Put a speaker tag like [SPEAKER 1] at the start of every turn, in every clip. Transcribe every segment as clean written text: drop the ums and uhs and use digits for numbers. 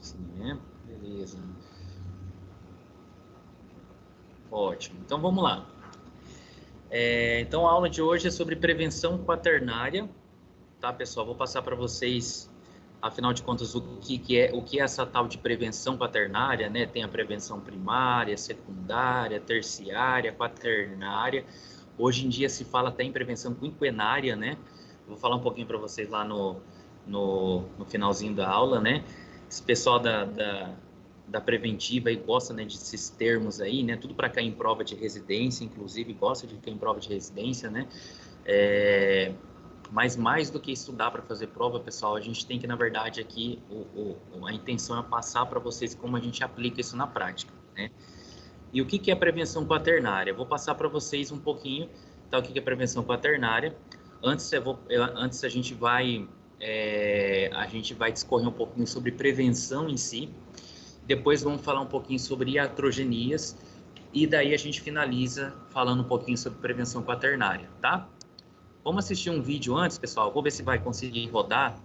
[SPEAKER 1] Sim, né? Beleza. Ótimo. Então, vamos lá. Então, a aula de hoje é sobre prevenção quaternária, tá, pessoal? Vou passar para vocês, afinal de contas, o que é essa tal de prevenção quaternária, né? Tem a prevenção primária, secundária, terciária, quaternária. Hoje em dia se fala até em prevenção quinquenária, né? Vou falar um pouquinho para vocês lá no finalzinho da aula, né? Esse pessoal da preventiva aí gosta, né, desses termos aí, né? Tudo para cair em prova de residência, inclusive gosta de cair em prova de residência, né? Mas mais do que estudar para fazer prova, pessoal, a gente tem que, na verdade, aqui, a intenção é passar para vocês como a gente aplica isso na prática, né? E o que é prevenção quaternária? Eu vou passar para vocês um pouquinho, tá, o que é prevenção quaternária. Antes a gente vai discorrer um pouquinho sobre prevenção em si. Depois vamos falar um pouquinho sobre iatrogenias. E daí a gente finaliza falando um pouquinho sobre prevenção quaternária, tá? Vamos assistir um vídeo antes, pessoal. Vou ver se vai conseguir rodar.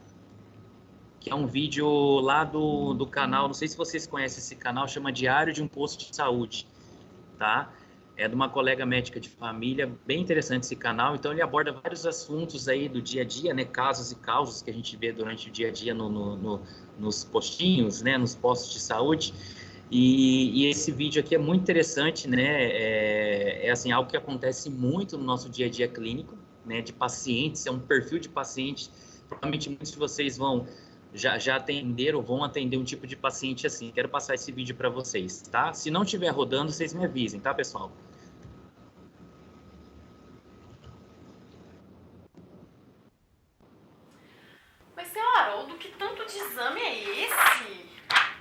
[SPEAKER 1] Que é um vídeo lá do canal. Não sei se vocês conhecem esse canal, chama Diário de um Posto de Saúde, tá? É de uma colega médica de família, bem interessante esse canal. Então, ele aborda vários assuntos aí do dia a dia, né? Casos e causas que a gente vê durante o dia a dia nos postinhos, né? Nos postos de saúde. E esse vídeo aqui é muito interessante, né? Assim, algo que acontece muito no nosso dia a dia clínico, né? De pacientes, é um perfil de paciente. Provavelmente muitos de vocês já atenderam ou vão atender um tipo de paciente assim. Quero passar esse vídeo para vocês, tá? Se não estiver rodando, vocês me avisem, tá, pessoal?
[SPEAKER 2] Mas, seu Haroldo, que tanto de exame é esse?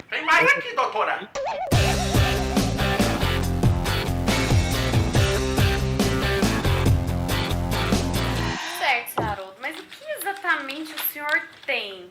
[SPEAKER 3] Vem mais aqui, doutora.
[SPEAKER 2] Certo, seu Haroldo, mas o que exatamente o senhor tem?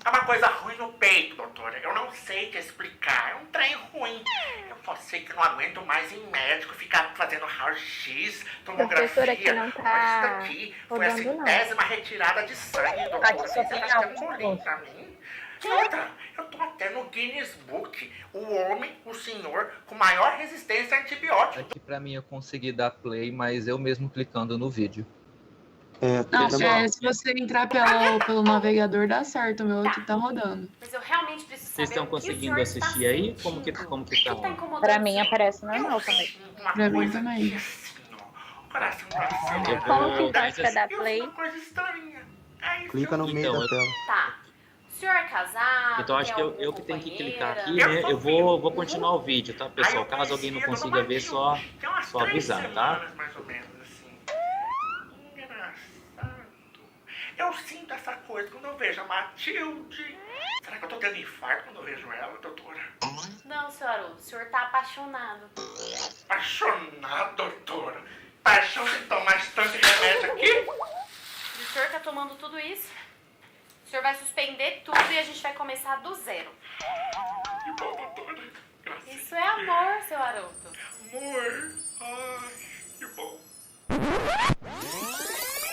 [SPEAKER 3] É uma coisa ruim no peito, doutora. Eu não sei te explicar. É um trem ruim. Eu só sei que não aguento mais em médico ficar fazendo raio-x, tomografia.
[SPEAKER 4] Professora, que não tá
[SPEAKER 3] Mas isso daqui foi a
[SPEAKER 4] rodando, não.
[SPEAKER 3] 50ª retirada de sangue, doutora.
[SPEAKER 4] Aqui só
[SPEAKER 3] Você
[SPEAKER 4] tem
[SPEAKER 3] acha que é um
[SPEAKER 4] áudio,
[SPEAKER 3] bolinho
[SPEAKER 4] moço.
[SPEAKER 3] pra mim? Outra, eu tô até no Guinness Book. O homem, o senhor, com maior resistência a antibiótico.
[SPEAKER 5] Aqui pra mim eu consegui dar play, mas eu mesmo clicando no vídeo.
[SPEAKER 6] Não, se você entrar pelo navegador dá certo, o meu aqui tá rodando.
[SPEAKER 2] Mas eu realmente preciso saber.
[SPEAKER 1] Vocês estão
[SPEAKER 2] o que o
[SPEAKER 1] conseguindo
[SPEAKER 2] senhor
[SPEAKER 1] assistir
[SPEAKER 2] está
[SPEAKER 1] aí?
[SPEAKER 2] sentindo.
[SPEAKER 1] Como que
[SPEAKER 2] O que
[SPEAKER 1] tá?
[SPEAKER 2] tá incomodando
[SPEAKER 4] Pra
[SPEAKER 2] o
[SPEAKER 4] mim
[SPEAKER 2] senhor?
[SPEAKER 4] aparece normal também.
[SPEAKER 3] Uma
[SPEAKER 6] Pra mim
[SPEAKER 3] coisa
[SPEAKER 6] também.
[SPEAKER 3] que assim, ó, o coração do acelerado.
[SPEAKER 4] Como que faz pra
[SPEAKER 1] mas
[SPEAKER 4] dar
[SPEAKER 3] Eu
[SPEAKER 4] play?
[SPEAKER 3] uma coisa estranha. Aí,
[SPEAKER 7] Clica no meio
[SPEAKER 1] Então,
[SPEAKER 7] da tela.
[SPEAKER 2] Tá. O senhor é casado?
[SPEAKER 1] Então, acho
[SPEAKER 2] tem
[SPEAKER 1] que eu
[SPEAKER 2] alguma
[SPEAKER 1] que tenho que
[SPEAKER 2] companheira?
[SPEAKER 1] clicar aqui, né? Eu vou continuar o vídeo, tá,
[SPEAKER 3] Aí
[SPEAKER 1] pessoal?
[SPEAKER 3] eu
[SPEAKER 1] Caso alguém não
[SPEAKER 3] conheci a
[SPEAKER 1] consiga
[SPEAKER 3] dona
[SPEAKER 1] ver, só
[SPEAKER 3] Matilde. Tem umas 3
[SPEAKER 1] avisar, tá?
[SPEAKER 3] semanas, mais ou menos, assim. Engraçado. Eu sinto essa coisa quando eu vejo a Matilde. Será que eu tô tendo infarto quando eu vejo ela, doutora?
[SPEAKER 2] Não, seu Haroldo, o senhor tá apaixonado.
[SPEAKER 3] Apaixonado, doutora. Paixão de tomar esse tanto de remédio aqui?
[SPEAKER 2] E o senhor tá tomando tudo isso? O senhor vai suspender tudo e a gente vai começar do zero.
[SPEAKER 3] Que bom, doutora. Graças
[SPEAKER 2] Isso é amor, seu Haroldo.
[SPEAKER 3] amor. Ai, que bom.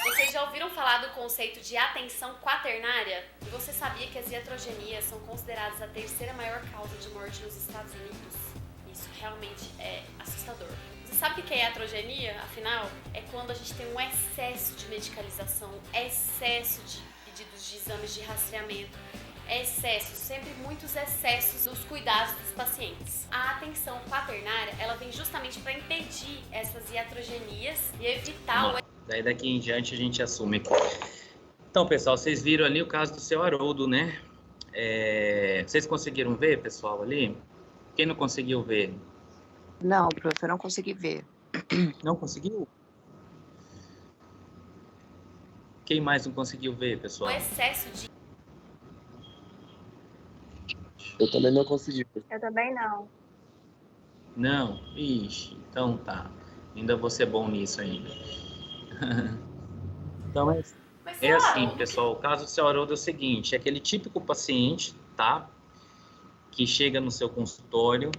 [SPEAKER 2] Vocês já ouviram falar do conceito de atenção quaternária? E você sabia que as iatrogenias são consideradas a terceira maior causa de morte nos Estados Unidos? Isso realmente é assustador. Você sabe o que é iatrogenia, afinal? É quando a gente tem um excesso de medicalização, excesso de pedidos de exames de rastreamento, excessos, sempre muitos excessos dos cuidados dos pacientes. A atenção quaternária, ela vem justamente para impedir essas iatrogenias e evitar o...
[SPEAKER 1] Daí daqui em diante a gente assume. Então, pessoal, vocês viram ali o caso do seu Haroldo, né? Vocês conseguiram ver, pessoal, ali? Quem não conseguiu ver?
[SPEAKER 8] Não, professor, não consegui ver.
[SPEAKER 1] Não conseguiu? Quem mais não conseguiu ver, pessoal?
[SPEAKER 2] excesso de...
[SPEAKER 7] Eu também não consegui.
[SPEAKER 4] Eu também não.
[SPEAKER 1] Não? Ixi, então tá. Ainda vou ser bom nisso ainda. Então
[SPEAKER 2] Mas,
[SPEAKER 1] é assim,
[SPEAKER 2] Haroldo,
[SPEAKER 1] pessoal. O caso do seu Haroldo é o seguinte: é aquele típico paciente, tá? Que chega no seu consultório,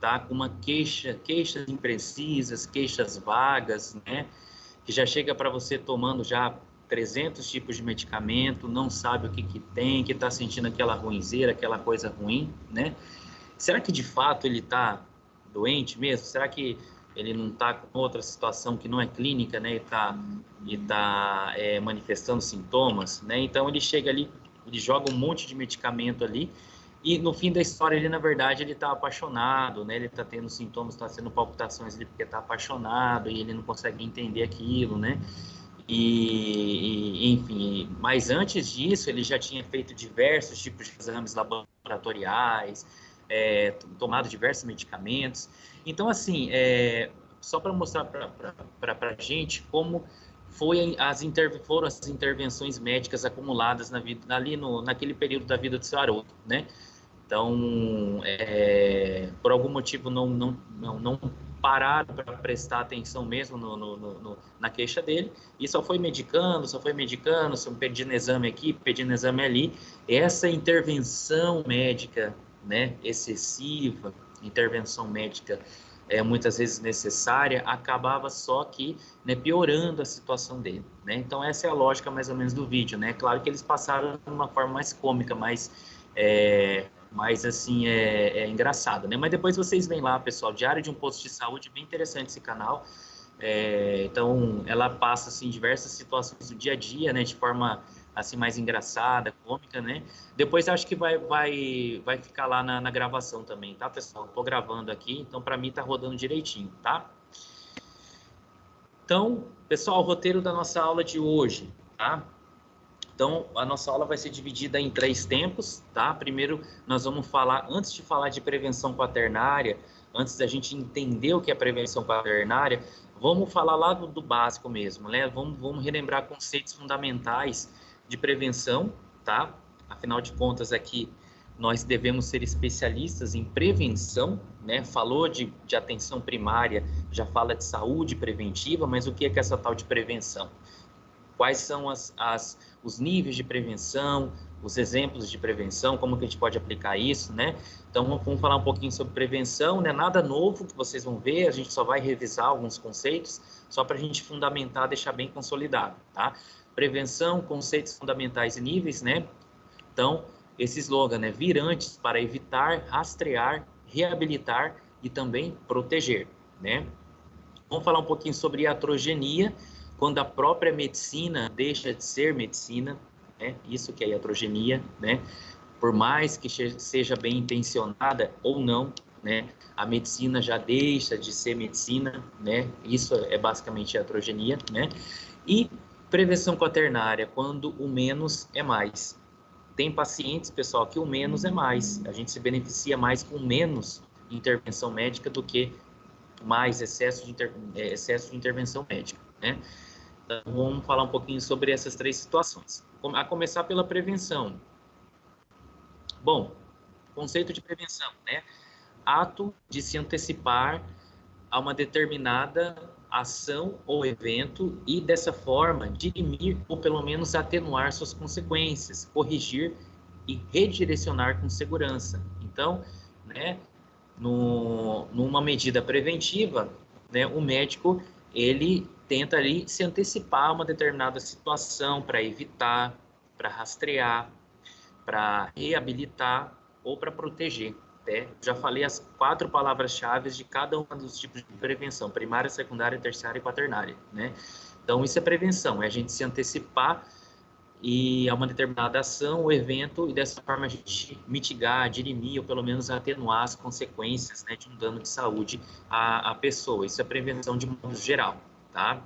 [SPEAKER 1] tá? Com uma queixas imprecisas, queixas vagas, né? Que já chega para você tomando já 300 tipos de medicamento, não sabe o que tem, que está sentindo aquela ruinzeira, aquela coisa ruim, né? Será que de fato ele está doente mesmo? Será que ele não está com outra situação que não é clínica, né? E tá manifestando sintomas, né? Então ele chega ali, ele joga um monte de medicamento ali e no fim da história ele, na verdade, ele está apaixonado, né? Ele está tendo sintomas, está tendo palpitações ali porque está apaixonado e ele não consegue entender aquilo, né? Enfim, mas antes disso ele já tinha feito diversos tipos de exames laboratoriais, tomado diversos medicamentos. Então, assim, só para mostrar para a gente como foram as intervenções médicas acumuladas na vida, naquele período da vida do seu Haroldo, né? Então, por algum motivo não pararam para prestar atenção mesmo na queixa dele, e só foi medicando, pedindo exame aqui, pedindo exame ali. Essa intervenção médica, né, excessiva, intervenção médica muitas vezes necessária, acabava só que, né, piorando a situação dele, né? Então essa é a lógica mais ou menos do vídeo, né? Claro que eles passaram de uma forma mais cômica, mais assim, engraçada, né? Mas depois vocês veem lá, pessoal, Diário de um Posto de Saúde, bem interessante esse canal. Então ela passa assim diversas situações do dia a dia, né, de forma assim mais engraçada, cômica, né? Depois acho que vai ficar lá na gravação também, tá, pessoal? Tô gravando aqui, então para mim tá rodando direitinho, tá? Então, pessoal, o roteiro da nossa aula de hoje, tá? Então, a nossa aula vai ser dividida em 3 tempos, tá? Primeiro, nós vamos falar, antes de falar de prevenção quaternária, antes da gente entender o que é prevenção quaternária, vamos falar lá do básico mesmo, né? Vamos relembrar conceitos fundamentais de prevenção, tá? Afinal de contas, aqui nós devemos ser especialistas em prevenção, né? Falou de atenção primária, já fala de saúde preventiva, mas o que é essa tal de prevenção? Quais são os níveis de prevenção, os exemplos de prevenção, como que a gente pode aplicar isso, né? Então, vamos falar um pouquinho sobre prevenção, né? Nada novo que vocês vão ver, a gente só vai revisar alguns conceitos, só para a gente fundamentar, deixar bem consolidado, tá? Prevenção, conceitos fundamentais e níveis, né? Então, esse slogan, né? Vir antes para evitar, rastrear, reabilitar e também proteger, né? Vamos falar um pouquinho sobre iatrogenia, quando a própria medicina deixa de ser medicina, né? Isso que é iatrogenia, né? Por mais que seja bem intencionada ou não, né? A medicina já deixa de ser medicina, né? Isso é basicamente iatrogenia, né? E prevenção quaternária, quando o menos é mais. Tem pacientes, pessoal, que o menos é mais. A gente se beneficia mais com menos intervenção médica do que mais excesso de intervenção médica, né? Então, vamos falar um pouquinho sobre essas 3 situações. A começar pela prevenção. Bom, conceito de prevenção, né? Ato de se antecipar a uma determinada ação ou evento e, dessa forma, dirimir ou pelo menos atenuar suas consequências, corrigir e redirecionar com segurança. Então, né, numa medida preventiva, né, o médico, ele tenta ali se antecipar a uma determinada situação para evitar, para rastrear, para reabilitar ou para proteger. Já falei as 4 palavras-chave de cada um dos tipos de prevenção, primária, secundária, terciária e quaternária, né? Então, isso é prevenção, é a gente se antecipar a uma determinada ação ou evento e dessa forma a gente mitigar, dirimir ou pelo menos atenuar as consequências, né, de um dano de saúde à pessoa. Isso é prevenção de modo geral, tá?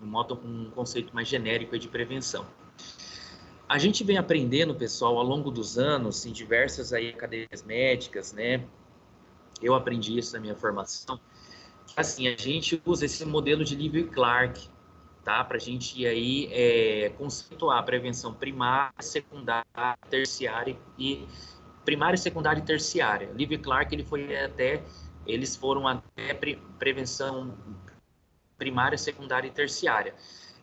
[SPEAKER 1] Um conceito mais genérico de prevenção. A gente vem aprendendo, pessoal, ao longo dos anos, em diversas aí academias médicas, né? Eu aprendi isso na minha formação. Assim, a gente usa esse modelo de Lewis e Clark, tá? Para a gente ir aí conceituar a prevenção primária, secundária, terciária e primária, secundária e terciária. Lewis e Clark, eles foram até prevenção primária, secundária e terciária.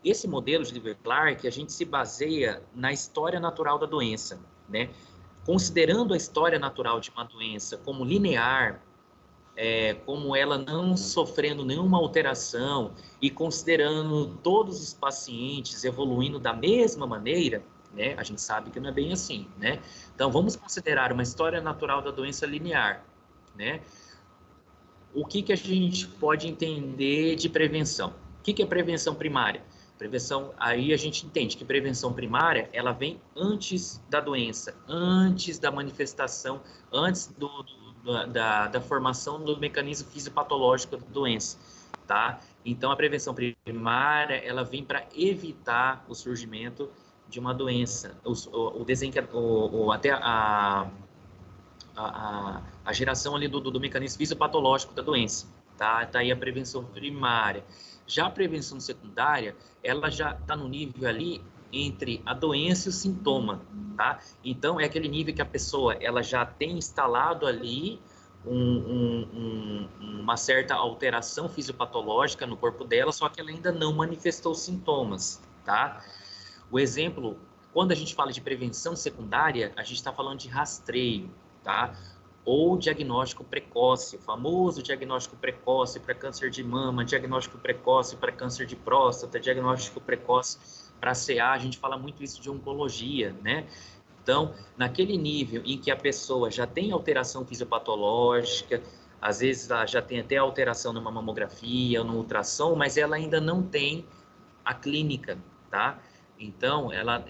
[SPEAKER 1] Esse modelo de Lewis e Clark, a gente se baseia na história natural da doença, né? Considerando a história natural de uma doença como linear, como ela não sofrendo nenhuma alteração e considerando todos os pacientes evoluindo da mesma maneira, né? A gente sabe que não é bem assim, né? Então, vamos considerar uma história natural da doença linear, né? O que a gente pode entender de prevenção? O que é prevenção primária? Prevenção, aí a gente entende que prevenção primária, ela vem antes da doença, antes da manifestação, antes da formação do mecanismo fisiopatológico da doença, tá? Então, a prevenção primária, ela vem para evitar o surgimento de uma doença, até a geração ali do mecanismo fisiopatológico da doença, tá? Tá aí a prevenção primária. Já a prevenção secundária, ela já está no nível ali entre a doença e o sintoma, tá? Então, é aquele nível que a pessoa, ela já tem instalado ali uma certa alteração fisiopatológica no corpo dela, só que ela ainda não manifestou sintomas, tá? O exemplo, quando a gente fala de prevenção secundária, a gente está falando de rastreio, tá? Ou diagnóstico precoce, o famoso diagnóstico precoce para câncer de mama, diagnóstico precoce para câncer de próstata, diagnóstico precoce para CA, a gente fala muito isso de oncologia, né? Então, naquele nível em que a pessoa já tem alteração fisiopatológica, às vezes ela já tem até alteração numa mamografia, no ultrassom, mas ela ainda não tem a clínica, tá? Então, ela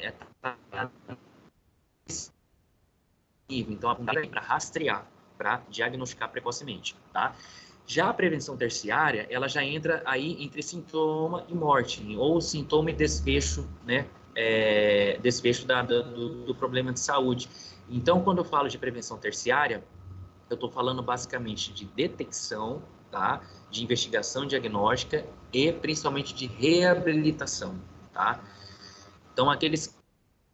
[SPEAKER 1] então, é para rastrear, para diagnosticar precocemente, tá? Já a prevenção terciária, ela já entra aí entre sintoma e morte, ou sintoma e desfecho, né? Desfecho do problema de saúde. Então, quando eu falo de prevenção terciária, eu estou falando basicamente de detecção, tá? De investigação diagnóstica e principalmente de reabilitação, tá? Então, aqueles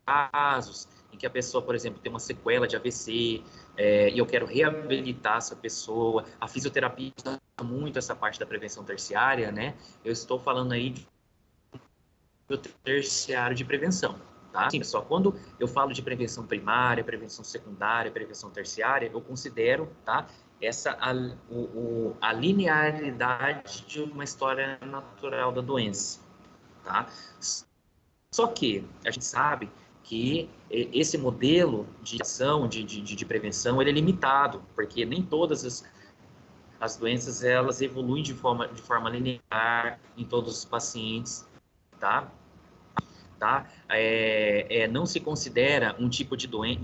[SPEAKER 1] casos em que a pessoa, por exemplo, tem uma sequela de AVC, e eu quero reabilitar essa pessoa, a fisioterapia usa muito essa parte da prevenção terciária, né? Eu estou falando aí do terciário de prevenção, tá? Sim, pessoal, quando eu falo de prevenção primária, prevenção secundária, prevenção terciária, eu considero, tá? A linearidade de uma história natural da doença, tá? Só que a gente sabe que esse modelo de ação, de prevenção, ele é limitado, porque nem todas as doenças, elas evoluem de forma linear em todos os pacientes, tá? Não se considera um tipo de doença,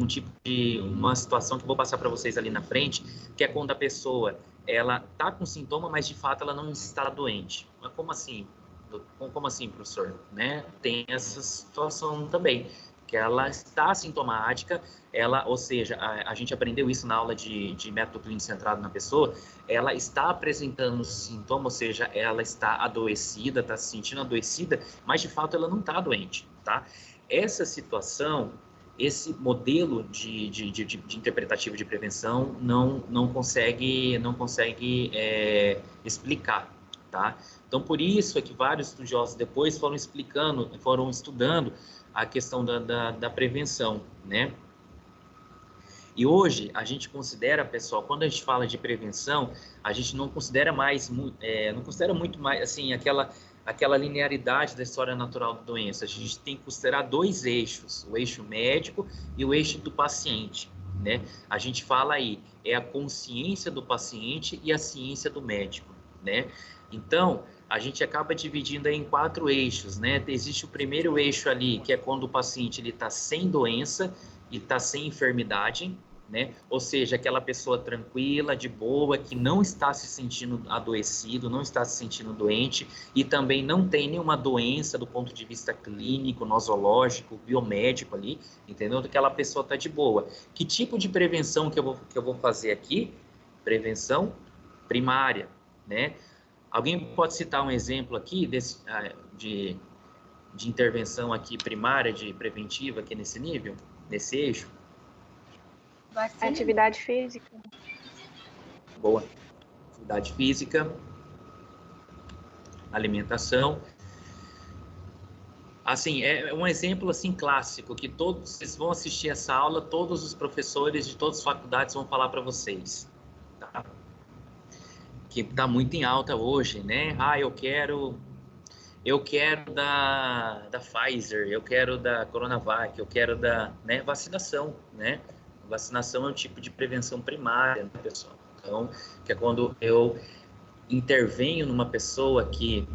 [SPEAKER 1] uma situação que eu vou passar para vocês ali na frente, que é quando a pessoa, ela tá com sintoma, mas de fato ela não está doente. Mas como assim? Como assim, professor? Né? Tem essa situação também, que ela está sintomática, ou seja, a gente aprendeu isso na aula de método clínico centrado na pessoa, ela está apresentando sintoma, ou seja, ela está adoecida, está se sentindo adoecida, mas de fato ela não está doente, tá? Essa situação, esse modelo de interpretativo de prevenção não consegue explicar, tá? Então, por isso é que vários estudiosos depois foram estudando a questão da prevenção, né? E hoje, a gente considera, pessoal, quando a gente fala de prevenção, a gente não considera muito mais, assim, aquela linearidade da história natural da doença. A gente tem que considerar dois eixos, o eixo médico e o eixo do paciente, né? A gente fala aí, é a consciência do paciente e a ciência do médico, né? Então, a gente acaba dividindo aí em 4 eixos, né? Existe o primeiro eixo ali, que é quando o paciente está sem doença e está sem enfermidade, né? Ou seja, aquela pessoa tranquila, de boa, que não está se sentindo adoecido, não está se sentindo doente e também não tem nenhuma doença do ponto de vista clínico, nosológico, biomédico ali, entendeu? Aquela pessoa está de boa. Que tipo de prevenção que eu vou fazer aqui? Prevenção primária, né? Alguém pode citar um exemplo aqui de intervenção aqui primária, de preventiva aqui nesse nível, nesse eixo?
[SPEAKER 4] Atividade física.
[SPEAKER 1] Boa. Atividade física, alimentação. Assim, é um exemplo assim clássico que todos vocês vão assistir essa aula, todos os professores de todas as faculdades vão falar para vocês, tá? que está muito em alta hoje, né? Ah, eu quero da Pfizer, eu quero da Coronavac, eu quero da, né, vacinação, né? Vacinação é um tipo de prevenção primária, né, pessoal? Então, que é quando eu intervenho numa pessoa que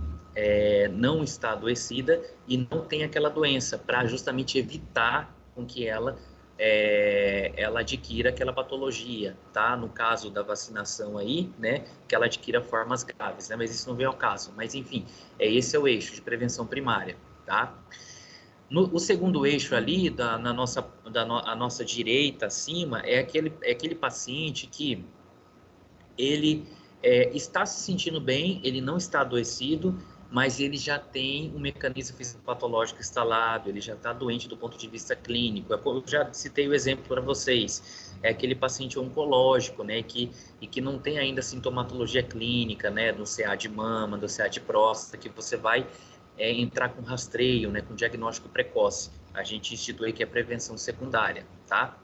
[SPEAKER 1] não está adoecida e não tem aquela doença, para justamente evitar com que ela adquira aquela patologia, tá? No caso da vacinação aí, né, que ela adquira formas graves, né? Mas isso não vem ao caso. Mas, enfim, esse é o eixo de prevenção primária, tá? O segundo eixo ali, a nossa direita acima, é aquele paciente que ele está se sentindo bem, ele não está adoecido, mas ele já tem um mecanismo fisiopatológico instalado, ele já está doente do ponto de vista clínico. Eu já citei o exemplo para vocês, é aquele paciente oncológico, né, que não tem ainda sintomatologia clínica, né, do CA de mama, do CA de próstata, que você vai entrar com rastreio, né, com diagnóstico precoce. A gente institui que é prevenção secundária, tá?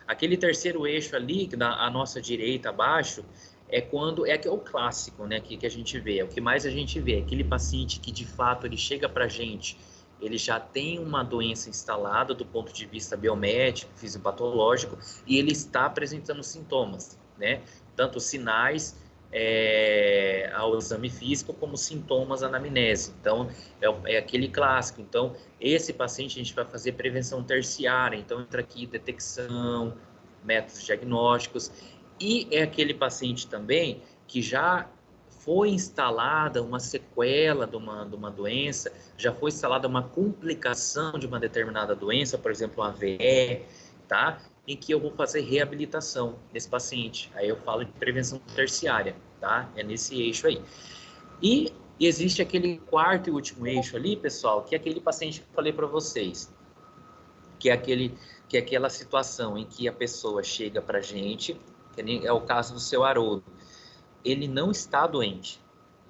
[SPEAKER 1] Aquele terceiro eixo ali, à nossa direita abaixo, que é o clássico, né, que a gente vê, é o que mais a gente vê, aquele paciente que de fato ele chega para a gente, ele já tem uma doença instalada do ponto de vista biomédico, fisiopatológico, e ele está apresentando sintomas, né, tanto sinais ao exame físico como sintomas à anamnese. Então, é aquele clássico. Então, esse paciente a gente vai fazer prevenção terciária, então entra aqui detecção, métodos diagnósticos. E é aquele paciente também que já foi instalada uma sequela de uma doença, já foi instalada uma complicação de uma determinada doença, por exemplo, uma AVE, tá? Em que eu vou fazer reabilitação desse paciente. Aí eu falo de prevenção terciária, tá? É nesse eixo aí. E existe aquele quarto e último eixo ali, pessoal, que é aquele paciente que eu falei para vocês, que é aquela situação em que a pessoa chega para a gente, é o caso do seu Haroldo, ele não está doente,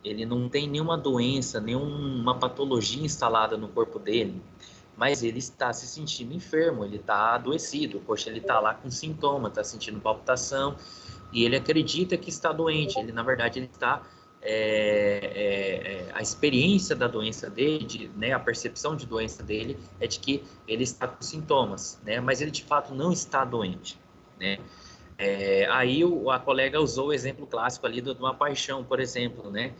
[SPEAKER 1] ele não tem nenhuma doença, nenhuma patologia instalada no corpo dele, mas ele está se sentindo enfermo, ele está adoecido, poxa, ele está lá com sintoma, está sentindo palpitação, e ele acredita que está doente, ele na verdade ele está, a experiência da doença dele, né, a percepção de doença dele é de que ele está com sintomas, né, mas ele de fato não está doente, né. Aí a colega usou o exemplo clássico ali de uma paixão, por exemplo, né,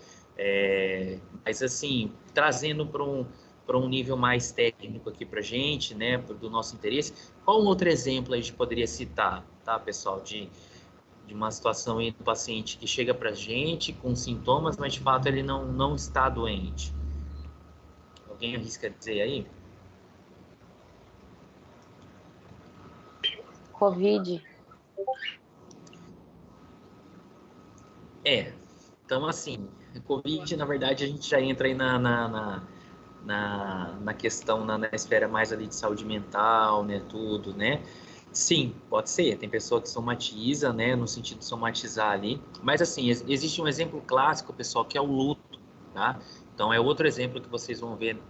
[SPEAKER 1] mas assim, trazendo para um nível mais técnico aqui para a gente, né, do nosso interesse, qual um outro exemplo a gente poderia citar, tá, pessoal, de uma situação aí do paciente que chega para a gente com sintomas, mas de fato ele não está doente? Alguém arrisca dizer aí?
[SPEAKER 9] Covid.
[SPEAKER 1] Então assim, Covid, na verdade, a gente já entra aí na questão, na esfera mais ali de saúde mental, né, tudo, né? Sim, pode ser, tem pessoa que somatiza, né, no sentido de somatizar ali, mas assim, existe um exemplo clássico, pessoal, que é o luto, tá? Então, é outro exemplo que vocês vão ver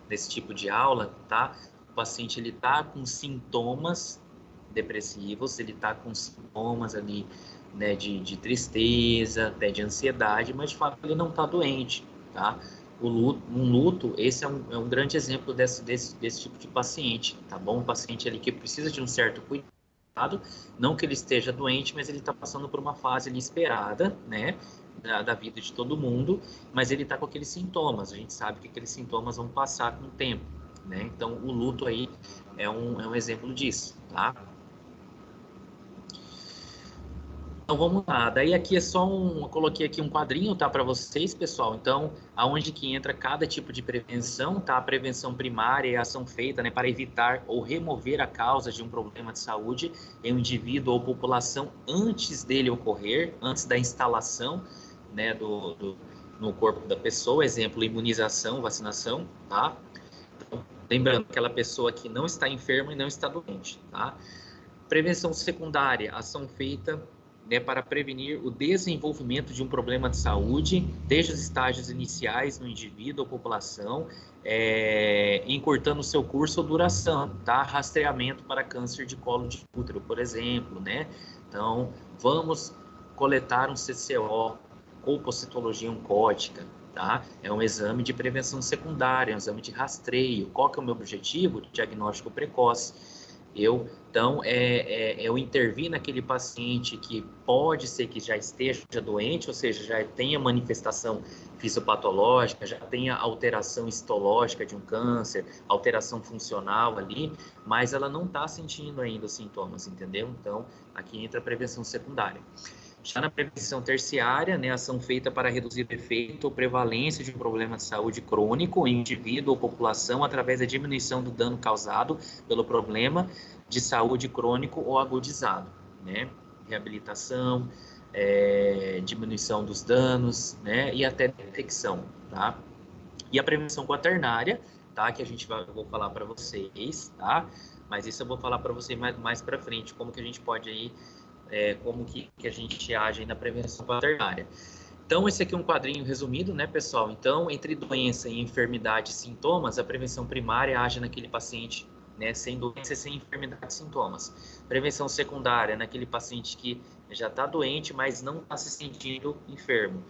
[SPEAKER 1] nesse tipo de aula, tá? O paciente, ele tá com sintomas depressivos, ele tá com sintomas ali, né, de tristeza, até de ansiedade, mas de fato ele não tá doente, tá? Um luto, esse é um grande exemplo desse tipo de paciente, tá bom? Um paciente ali que precisa de um certo cuidado, não que ele esteja doente, mas ele está passando por uma fase ali esperada, né, da vida de todo mundo, mas ele está com aqueles sintomas, a gente sabe que aqueles sintomas vão passar com o tempo, né? Então, o luto aí é um exemplo disso, tá? Então vamos lá, daí aqui é só eu coloquei aqui um quadrinho, tá, para vocês, pessoal. Então, aonde que entra cada tipo de prevenção, tá? A prevenção primária é a ação feita, né, para evitar ou remover a causa de um problema de saúde em um indivíduo ou população antes dele ocorrer, antes da instalação, né, no corpo da pessoa. Exemplo, imunização, vacinação, tá? Então, lembrando, aquela pessoa que não está enferma e não está doente, tá? Prevenção secundária, ação feita, né, para prevenir o desenvolvimento de um problema de saúde, desde os estágios iniciais no indivíduo ou população, encurtando seu curso ou duração, tá? Rastreamento para câncer de colo de útero, por exemplo, né? Então, vamos coletar um CCO, colpocitologia oncótica, tá? É um exame de prevenção secundária, é um exame de rastreio. Qual que é o meu objetivo? Diagnóstico precoce. Então, eu intervir naquele paciente que pode ser que já esteja doente, ou seja, já tenha manifestação fisiopatológica, já tenha alteração histológica de um câncer, alteração funcional ali, mas ela não está sentindo ainda os sintomas, entendeu? Então, aqui entra a prevenção secundária. Já na prevenção terciária, né, ação feita para reduzir o efeito ou prevalência de um problema de saúde crônico em indivíduo ou população através da diminuição do dano causado pelo problema de saúde crônico ou agudizado, né? Reabilitação, diminuição dos danos, né? E até detecção, tá? E a prevenção quaternária, tá? Que eu vou falar para vocês, tá? Mas isso eu vou falar para vocês mais para frente, como que a gente pode aí como que a gente age na prevenção quaternária. Então, esse aqui é um quadrinho resumido, né, pessoal? Então, entre doença e enfermidade e sintomas, a prevenção primária age naquele paciente, né, sem doença e sem enfermidade e sintomas. Prevenção secundária, naquele paciente que já está doente, mas não está se sentindo enfermo.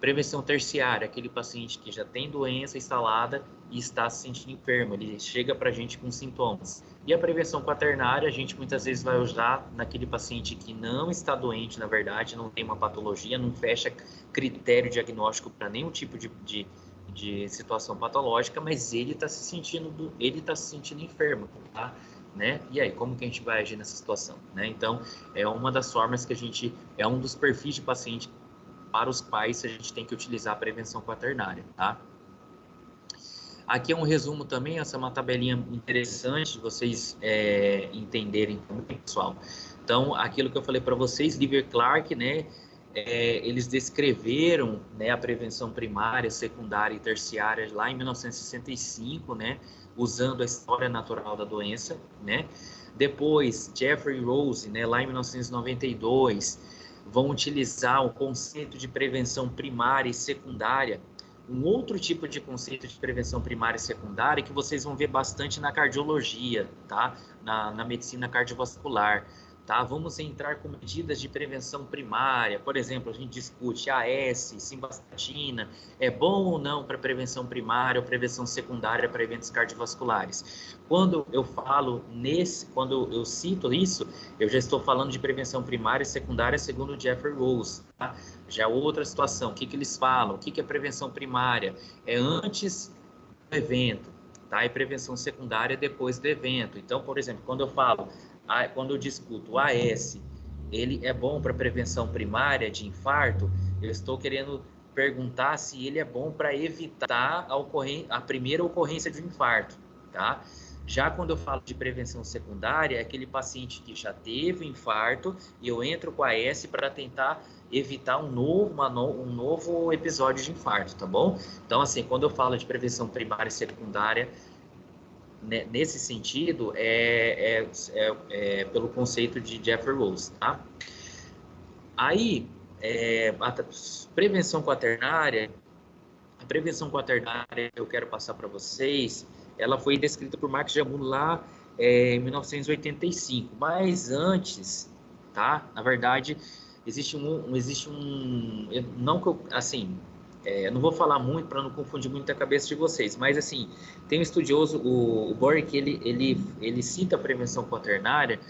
[SPEAKER 1] Prevenção terciária, aquele paciente que já tem doença instalada e está se sentindo enfermo, ele chega para a gente com sintomas. E a prevenção quaternária, a gente muitas vezes vai usar naquele paciente que não está doente, na verdade, não tem uma patologia, não fecha critério diagnóstico para nenhum tipo de situação patológica, mas ele está se sentindo enfermo, tá? Né? E aí, como que a gente vai agir nessa situação, né? Então, é uma das formas que é um dos perfis de paciente para os pais, a gente tem que utilizar a prevenção quaternária, tá? Aqui é um resumo também, essa é uma tabelinha interessante de vocês entenderem também, pessoal. Então, aquilo que eu falei para vocês, Livy e Clark, né? Eles descreveram, né, a prevenção primária, secundária e terciária lá em 1965, né? Usando a história natural da doença, né? Depois, Jeffrey e Rose, né, lá em 1992, vão utilizar o conceito de prevenção primária e secundária, um outro tipo de conceito de prevenção primária e secundária que vocês vão ver bastante na cardiologia, tá? Na medicina cardiovascular, tá? Vamos entrar com medidas de prevenção primária, por exemplo, a gente discute AS, simvastatina, é bom ou não para prevenção primária ou prevenção secundária para eventos cardiovasculares. Quando eu cito isso, eu já estou falando de prevenção primária e secundária segundo o Jeffrey Rose, tá? Já outra situação, o que eles falam? O que é prevenção primária? É antes do evento, tá? E prevenção secundária depois do evento. Então, por exemplo, quando eu discuto o AS, ele é bom para prevenção primária de infarto, eu estou querendo perguntar se ele é bom para evitar a primeira ocorrência de um infarto, tá? Já quando eu falo de prevenção secundária, é aquele paciente que já teve infarto e eu entro com a AS para tentar evitar um novo episódio de infarto, tá bom? Então, assim, quando eu falo de prevenção primária e secundária, nesse sentido, pelo conceito de Jeffrey Rose, tá? Aí, a prevenção quaternária eu quero passar para vocês, ela foi descrita por Mark Jamul lá em 1985, mas antes, tá? Na verdade, existe um não que eu, assim, eu não vou falar muito para não confundir muito a cabeça de vocês, mas assim, tem um estudioso, o Boric, ele cita a prevenção quaternária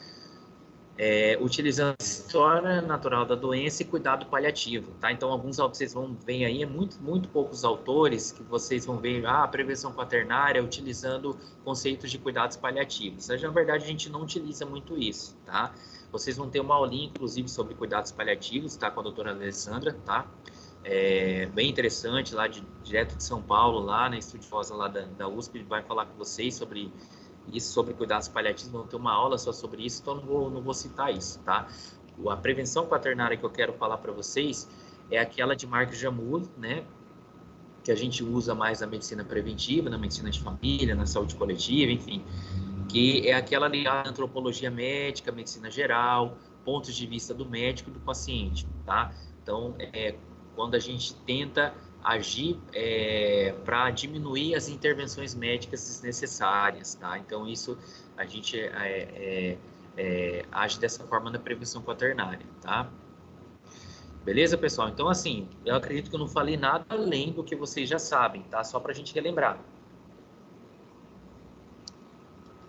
[SPEAKER 1] utilizando a história natural da doença e cuidado paliativo, tá? Então, alguns vocês vão ver aí, muito poucos autores que vocês vão ver a prevenção quaternária utilizando conceitos de cuidados paliativos. Mas, na verdade, a gente não utiliza muito isso, tá? Vocês vão ter uma aulinha, inclusive, sobre cuidados paliativos, tá? Com a doutora Alessandra, tá? Bem interessante, lá direto de São Paulo, lá na estudiosa lá da USP, vai falar com vocês sobre isso, sobre cuidados paliativos, vão ter uma aula só sobre isso, então não vou citar isso, tá? A prevenção quaternária que eu quero falar para vocês é aquela de Mark Jamul, né? Que a gente usa mais na medicina preventiva, na medicina de família, na saúde coletiva, enfim, que é aquela ligada à antropologia médica, medicina geral, pontos de vista do médico e do paciente, tá? Então, quando a gente tenta agir para diminuir as intervenções médicas desnecessárias, tá? Então, isso a gente age dessa forma na prevenção quaternária, tá? Beleza, pessoal? Então, assim, eu acredito que eu não falei nada além do que vocês já sabem, tá? Só para a gente relembrar.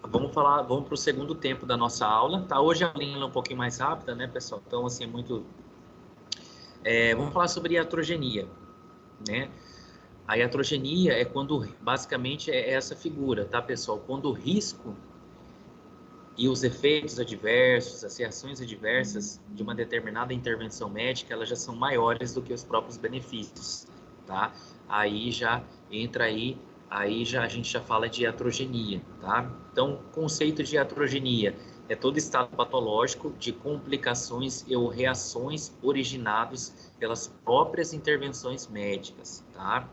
[SPEAKER 1] Vamos para o segundo tempo da nossa aula, tá? Hoje a aula é um pouquinho mais rápida, né, pessoal? Então, assim, vamos falar sobre iatrogenia, né? A iatrogenia é quando, basicamente, é essa figura, tá, pessoal? Quando o risco e os efeitos adversos, as reações adversas de uma determinada intervenção médica, elas já são maiores do que os próprios benefícios, tá? Aí já entra aí já, a gente já fala de iatrogenia, tá? Então, o conceito de iatrogenia é todo estado patológico de complicações ou reações originados pelas próprias intervenções médicas, tá?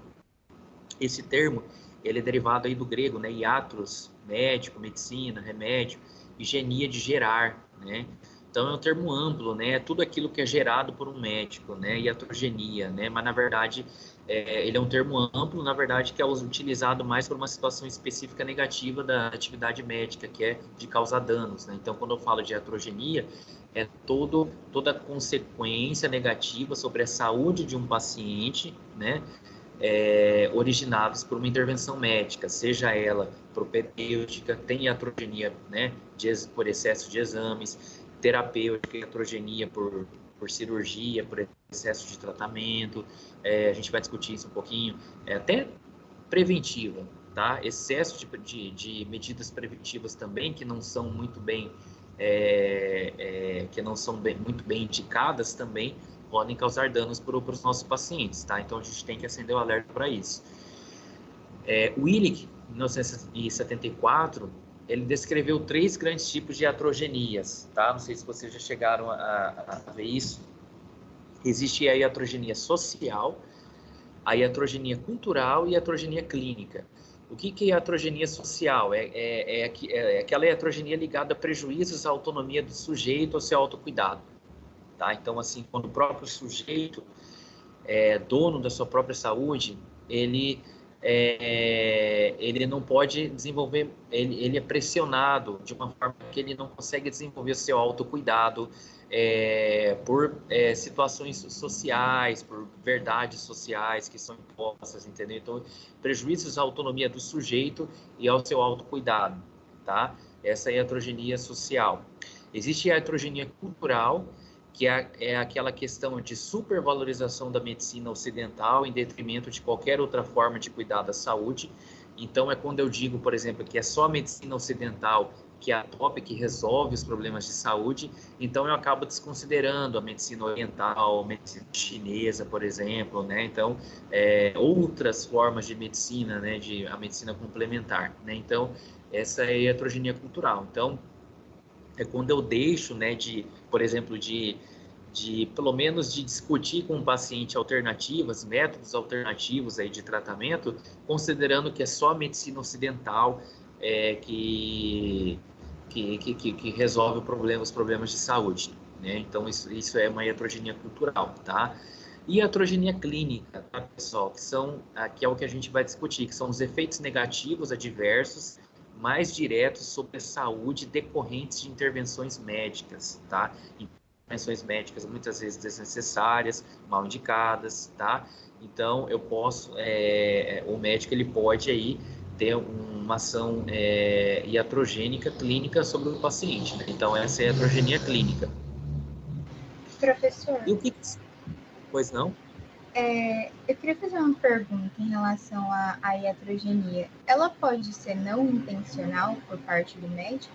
[SPEAKER 1] Esse termo, ele é derivado aí do grego, né? Iatros, médico, medicina, remédio, e genia de gerar, né? Então é um termo amplo, né? Tudo aquilo que é gerado por um médico, né? Iatrogenia, né? Mas na verdade ele é um termo amplo, na verdade que é utilizado mais por uma situação específica negativa da atividade médica, que é de causar danos, né? Então quando eu falo de iatrogenia é toda consequência negativa sobre a saúde de um paciente, né? Originados por uma intervenção médica, seja ela propedêutica, tem iatrogenia, né, por excesso de exames, terapêutica, iatrogenia por cirurgia, por excesso de tratamento, a gente vai discutir isso um pouquinho, até preventiva, tá? Excesso de medidas preventivas também, que não são muito bem, muito bem indicadas também, podem causar danos para os nossos pacientes, tá? Então, a gente tem que acender o alerta para isso. O Willig, em 1974, ele descreveu 3 grandes tipos de iatrogenias, tá? Não sei se vocês já chegaram a ver isso. Existe a iatrogenia social, a iatrogenia cultural e a iatrogenia clínica. O que é iatrogenia social? É aquela iatrogenia ligada a prejuízos à autonomia do sujeito ao seu autocuidado. Tá? Então, assim, quando o próprio sujeito é dono da sua própria saúde, ele não pode desenvolver, ele é pressionado de uma forma que ele não consegue desenvolver o seu autocuidado por situações sociais, por verdades sociais que são impostas, entendeu? Então, prejuízos à autonomia do sujeito e ao seu autocuidado, tá? Essa é a iatrogenia social. Existe a iatrogenia cultural, que é aquela questão de supervalorização da medicina ocidental em detrimento de qualquer outra forma de cuidar da saúde. Então, é quando eu digo, por exemplo, que é só a medicina ocidental que é a top, que resolve os problemas de saúde, então eu acabo desconsiderando a medicina oriental, a medicina chinesa, por exemplo, né? Então, outras formas de medicina, né? A medicina complementar, né? Então, essa é a iatrogenia cultural. Então, é quando eu deixo, né, por exemplo, pelo menos de discutir com o paciente alternativas, métodos alternativos aí de tratamento, considerando que é só a medicina ocidental que resolve os problemas de saúde, né? Então, isso é uma iatrogenia cultural, tá? E a iatrogenia clínica, tá, pessoal? Que é o que a gente vai discutir, que são os efeitos negativos adversos mais diretos sobre a saúde decorrentes de intervenções médicas, tá? Intervenções médicas muitas vezes desnecessárias, mal indicadas, tá? Então, o médico ele pode aí ter uma ação iatrogênica clínica sobre o paciente, né? Então, essa é a iatrogenia clínica.
[SPEAKER 9] Professor?
[SPEAKER 1] E o que... Pois não?
[SPEAKER 9] Eu queria fazer uma pergunta em relação à iatrogenia. Ela pode ser não intencional por parte do médico?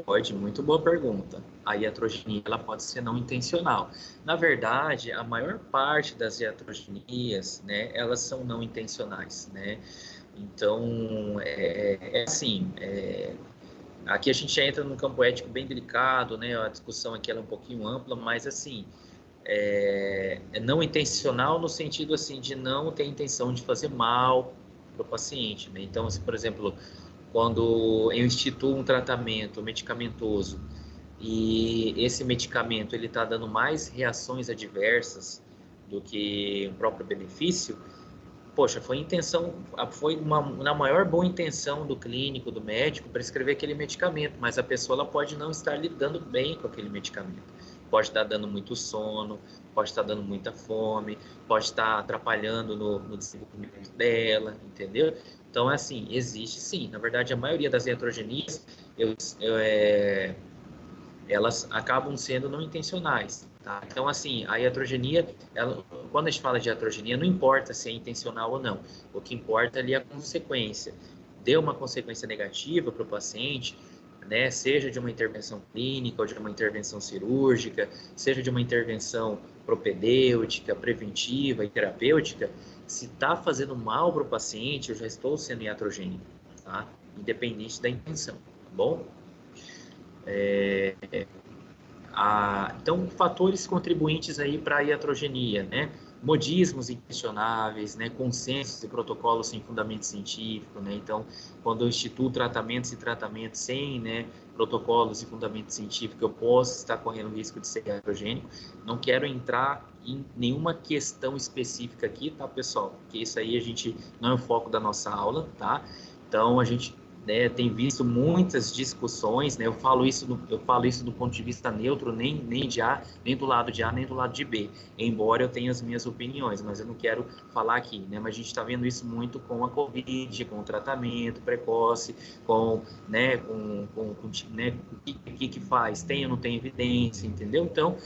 [SPEAKER 1] Pode, muito boa pergunta. A iatrogenia ela pode ser não intencional. Na verdade, a maior parte das iatrogenias, né, elas são não intencionais, né? Então, aqui a gente já entra num campo ético bem delicado, né? A discussão aqui ela é um pouquinho ampla, mas assim, é não intencional no sentido assim de não ter intenção de fazer mal para o paciente, né? Então, assim, por exemplo, quando eu instituo um tratamento medicamentoso e esse medicamento ele está dando mais reações adversas do que o próprio benefício, poxa, foi na maior boa intenção do clínico, do médico, prescrever aquele medicamento, mas a pessoa ela pode não estar lidando bem com aquele medicamento. pode estar dando muito sono, pode estar dando muita fome, pode estar atrapalhando no desenvolvimento dela, entendeu? Então, assim, existe sim. Na verdade, a maioria das iatrogenias, elas acabam sendo não intencionais, tá? Então, assim, a iatrogenia, quando a gente fala de iatrogenia, não importa se é intencional ou não. O que importa ali é a consequência. Deu uma consequência negativa para o paciente, né? Seja de uma intervenção clínica ou de uma intervenção cirúrgica, seja de uma intervenção propedêutica, preventiva e terapêutica, se está fazendo mal para o paciente, eu já estou sendo iatrogênico, tá? Independente da intenção, tá bom? Então, fatores contribuintes aí para a iatrogenia, né? Modismos inquestionáveis, né? Consensos e protocolos sem fundamento científico, né? Então, quando eu instituo tratamentos sem, né, protocolos e fundamento científico, eu posso estar correndo risco de ser iatrogênico. Não quero entrar em nenhuma questão específica aqui, tá, pessoal? Porque isso aí não é o foco da nossa aula, tá? Então, a gente, né, tem visto muitas discussões, né? Eu falo isso do ponto de vista neutro, nem do lado de A, nem do lado de B, embora eu tenha as minhas opiniões, mas eu não quero falar aqui, né? Mas a gente está vendo isso muito com a Covid, com o tratamento precoce, né, o que faz, tem ou não tem evidência, entendeu? Então,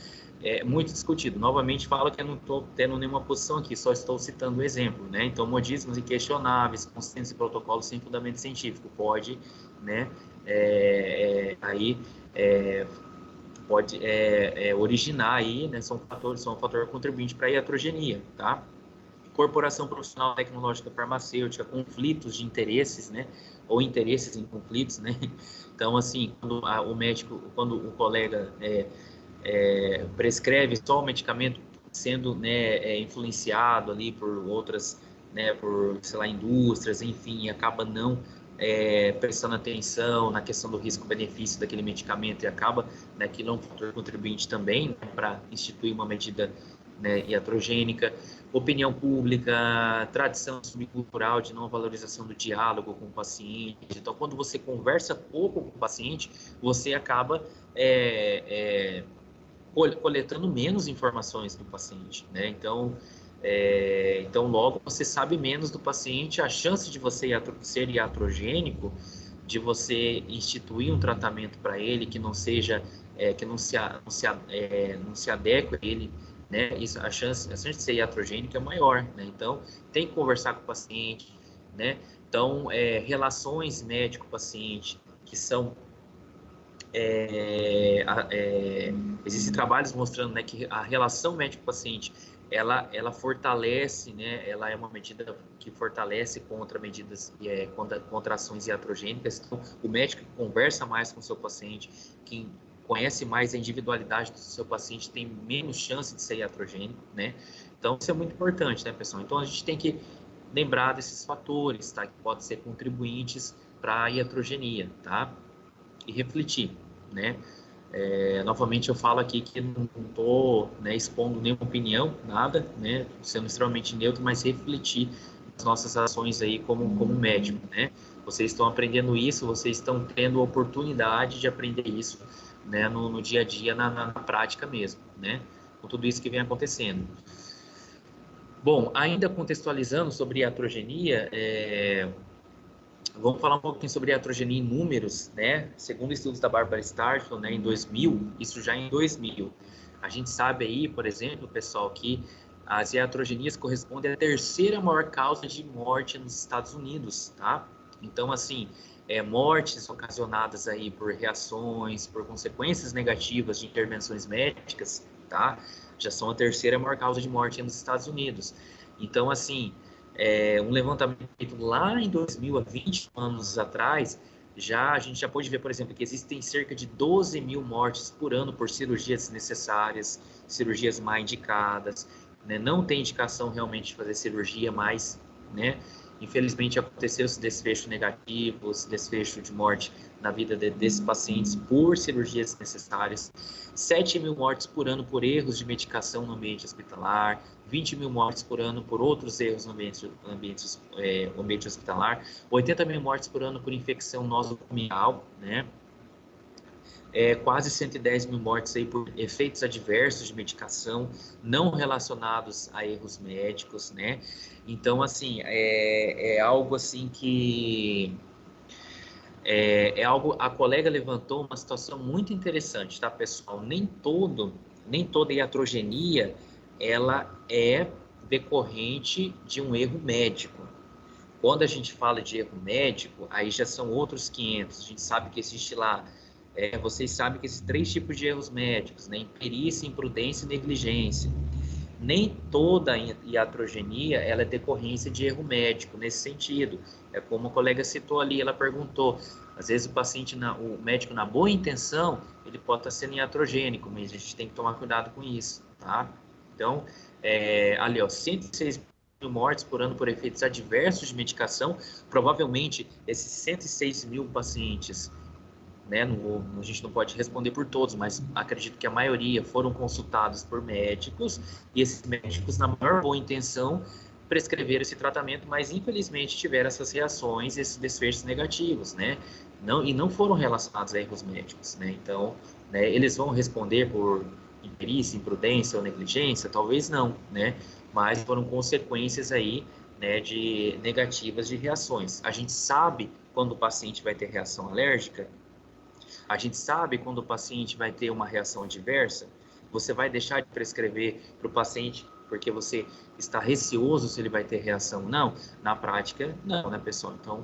[SPEAKER 1] é muito discutido. Novamente falo que eu não estou tendo nenhuma posição aqui, só estou citando o exemplo, né? Então, modismos inquestionáveis, consensos e protocolos sem fundamento científico, pode, né, pode originar aí, né, são um fator contribuinte para a iatrogenia, tá? Corporação profissional tecnológica farmacêutica, conflitos de interesses, né, ou interesses em conflitos, né? Então, assim, quando o colega prescreve só o medicamento sendo, né, influenciado ali por outras, né, por, sei lá, indústrias, enfim, acaba não prestando atenção na questão do risco-benefício daquele medicamento e acaba, né, aquilo é um fator contribuinte também, né, para instituir uma medida, né, iatrogênica. Opinião pública, tradição subcultural de não valorização do diálogo com o paciente. Então, quando você conversa pouco com o paciente, você acaba coletando menos informações do paciente, né? Então, logo você sabe menos do paciente, a chance de você ser iatrogênico, de você instituir um tratamento para ele que não seja, que não se adeque a ele, né? A chance de ser iatrogênico é maior, né? Então, tem que conversar com o paciente, né? Então, relações médico-paciente que são existem trabalhos mostrando, né, que a relação médico-paciente ela fortalece, né, ela é uma medida que fortalece contra medidas contra ações iatrogênicas. Então, o médico que conversa mais com o seu paciente, quem conhece mais a individualidade do seu paciente, tem menos chance de ser iatrogênico, né? Então, isso é muito importante, né, pessoal? Então, a gente tem que lembrar desses fatores, tá, que podem ser contribuintes para a iatrogenia, tá? E refletir, né? Novamente eu falo aqui que não estou, né, expondo nenhuma opinião, nada, né? Sendo extremamente neutro, mas refletir as nossas ações aí como médico, né? Vocês estão aprendendo isso, vocês estão tendo a oportunidade de aprender isso, né, no dia a dia, na prática mesmo, né? Com tudo isso que vem acontecendo. Bom, ainda contextualizando sobre iatrogenia, vamos falar um pouquinho sobre iatrogenia em números, né? Segundo estudos da Barbara Starfield, né, em 2000, isso já em 2000, a gente sabe aí, por exemplo, pessoal, que as iatrogenias correspondem à terceira maior causa de morte nos Estados Unidos, tá? Então, assim, mortes ocasionadas aí por reações, por consequências negativas de intervenções médicas, tá? Já são a terceira maior causa de morte nos Estados Unidos. Então, assim, um levantamento feito lá em 2000, há 20 anos atrás, a gente já pôde ver, por exemplo, que existem cerca de 12 mil mortes por ano por cirurgias desnecessárias, cirurgias mal indicadas, né? Não tem indicação realmente de fazer cirurgia, mas, né, infelizmente aconteceu esse desfecho negativo, esse desfecho de morte na vida desses pacientes por cirurgias desnecessárias. 7 mil mortes por ano por erros de medicação no ambiente hospitalar, 20 mil mortes por ano por outros erros no ambiente hospitalar, 80 mil mortes por ano por infecção nosocomial, né? quase 110 mil mortes aí por efeitos adversos de medicação não relacionados a erros médicos, né? Então, assim, é algo assim que... a colega levantou uma situação muito interessante, tá, pessoal? Nem toda iatrogenia, ela é decorrente de um erro médico. Quando a gente fala de erro médico, aí já são outros 500. A gente sabe que existe lá, vocês sabem que existem 3 tipos de erros médicos, né? Imperícia, imprudência e negligência. Nem toda iatrogenia ela é decorrência de erro médico, nesse sentido. É como a colega citou ali, ela perguntou, às vezes o médico na boa intenção, ele pode estar sendo iatrogênico, mas a gente tem que tomar cuidado com isso, tá? Então, ali, ó, 106 mil mortes por ano por efeitos adversos de medicação, provavelmente esses 106 mil pacientes, né, a gente não pode responder por todos, mas acredito que a maioria foram consultados por médicos, e esses médicos, na maior boa intenção, prescreveram esse tratamento, mas infelizmente tiveram essas reações, esses desfechos negativos, né, e não foram relacionados a erros médicos, né, então, né, eles vão responder por imperícia, imprudência ou negligência? Talvez não, né, mas foram consequências aí, né, negativas de reações. A gente sabe quando o paciente vai ter reação alérgica? A gente sabe quando o paciente vai ter uma reação adversa? Você vai deixar de prescrever para o paciente porque você está receoso se ele vai ter reação? Não, na prática, não, né, pessoal? Então,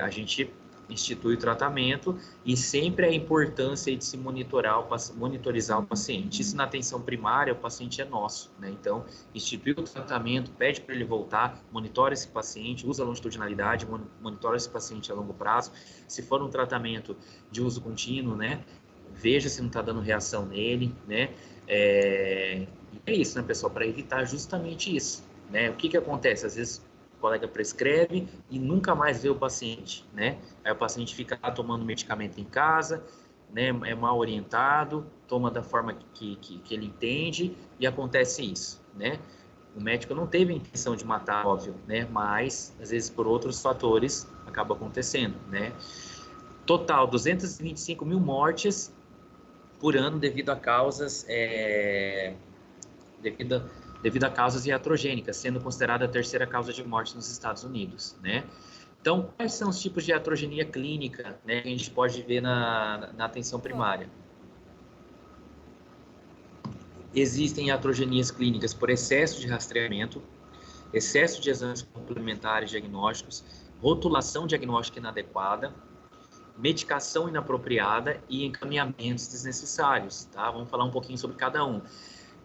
[SPEAKER 1] a gente institui o tratamento e sempre a importância de se monitorizar o paciente. Isso na atenção primária, o paciente é nosso, né? Então, institui o tratamento, pede para ele voltar, monitora esse paciente, usa a longitudinalidade, monitora esse paciente a longo prazo. Se for um tratamento de uso contínuo, né? Veja se não está dando reação nele, né? É isso, né, pessoal? Para evitar justamente isso, né? O que acontece? Às vezes o colega prescreve e nunca mais vê o paciente, né? Aí o paciente fica lá tomando medicamento em casa, né? É mal orientado, toma da forma que ele entende e acontece isso, né? O médico não teve a intenção de matar, óbvio, né? Mas, às vezes, por outros fatores, acaba acontecendo, né? Total, 225 mil mortes por ano devido a causas... devido a causas iatrogênicas, sendo considerada a terceira causa de morte nos Estados Unidos, né? Então, quais são os tipos de iatrogenia clínica, né, que a gente pode ver na atenção primária? Existem iatrogenias clínicas por excesso de rastreamento, excesso de exames complementares diagnósticos, rotulação diagnóstica inadequada, medicação inapropriada e encaminhamentos desnecessários, tá? Vamos falar um pouquinho sobre cada um.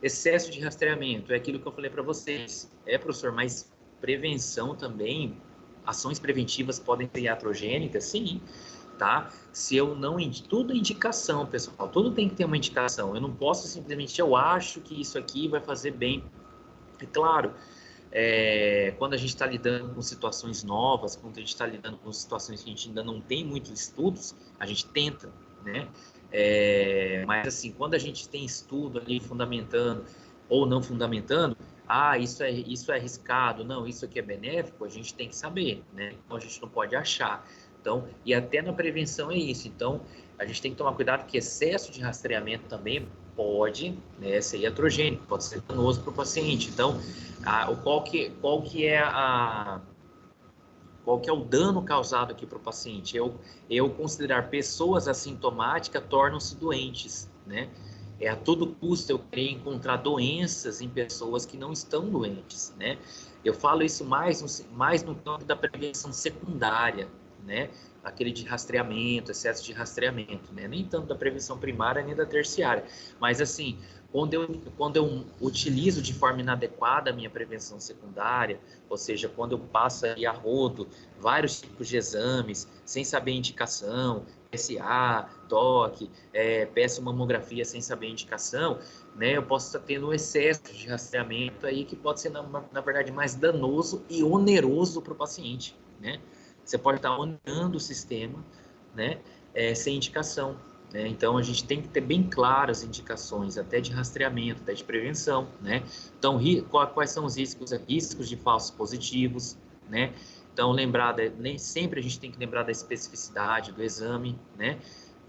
[SPEAKER 1] Excesso de rastreamento, é aquilo que eu falei para vocês. Professor, mas prevenção também, ações preventivas podem ser iatrogênicas? Sim, tá? Se eu não... Tudo é indicação, pessoal. Tudo tem que ter uma indicação. Eu não posso simplesmente, eu acho que isso aqui vai fazer bem. É claro, quando a gente está lidando com situações novas, quando a gente está lidando com situações que a gente ainda não tem muitos estudos, a gente tenta, né? Mas assim, quando a gente tem estudo ali fundamentando ou não fundamentando, isso é arriscado, não, isso aqui é benéfico, a gente tem que saber, né? Então a gente não pode achar. Então, e até na prevenção é isso. Então, a gente tem que tomar cuidado que excesso de rastreamento também pode, né, ser iatrogênico, pode ser danoso para o paciente. Então, qual que é o dano causado aqui para o paciente? Eu considerar pessoas assintomáticas tornam-se doentes, né? A todo custo eu querer encontrar doenças em pessoas que não estão doentes, né? Eu falo isso mais no campo da prevenção secundária, né? Aquele de rastreamento, excesso de rastreamento, né? Nem tanto da prevenção primária nem da terciária, mas assim, quando eu utilizo de forma inadequada a minha prevenção secundária, ou seja, quando eu passo aí a rodo vários tipos de exames, sem saber a indicação, PSA, toque, peço mamografia sem saber a indicação, né, eu posso estar tendo um excesso de rastreamento aí que pode ser, na verdade, mais danoso e oneroso para o paciente, né? Você pode estar onerando o sistema, né, sem indicação. Então, a gente tem que ter bem claras as indicações, até de rastreamento, até de prevenção, né? Então, quais são os riscos? Riscos de falsos positivos, né? Então, sempre a gente tem que lembrar da especificidade do exame, né?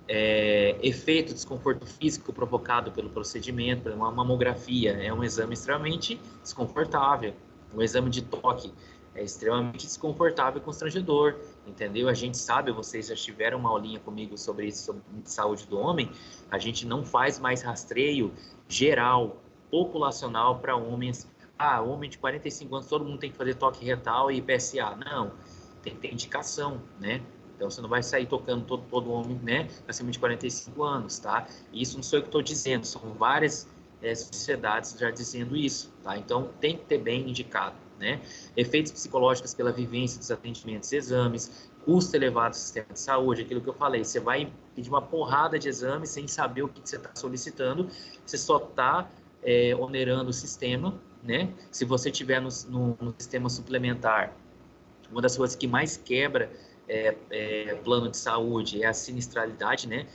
[SPEAKER 1] efeito desconforto físico provocado pelo procedimento. Uma mamografia é um exame extremamente desconfortável, um exame de toque é extremamente desconfortável e constrangedor, entendeu? A gente sabe, vocês já tiveram uma aulinha comigo sobre isso, sobre saúde do homem, a gente não faz mais rastreio geral, populacional para homens. Homem de 45 anos, todo mundo tem que fazer toque retal e PSA. Não, tem que ter indicação, né? Então, você não vai sair tocando todo homem, né, acima de 45 anos, tá? E isso não sou eu que estou dizendo, são várias sociedades já dizendo isso, tá? Então, tem que ter bem indicado, né? Efeitos psicológicos pela vivência dos atendimentos e exames, custo elevado do sistema de saúde, aquilo que eu falei, você vai pedir uma porrada de exames sem saber o que você está solicitando, você só está onerando o sistema, né? Se você tiver no sistema suplementar, uma das coisas que mais quebra plano de saúde é a sinistralidade, né?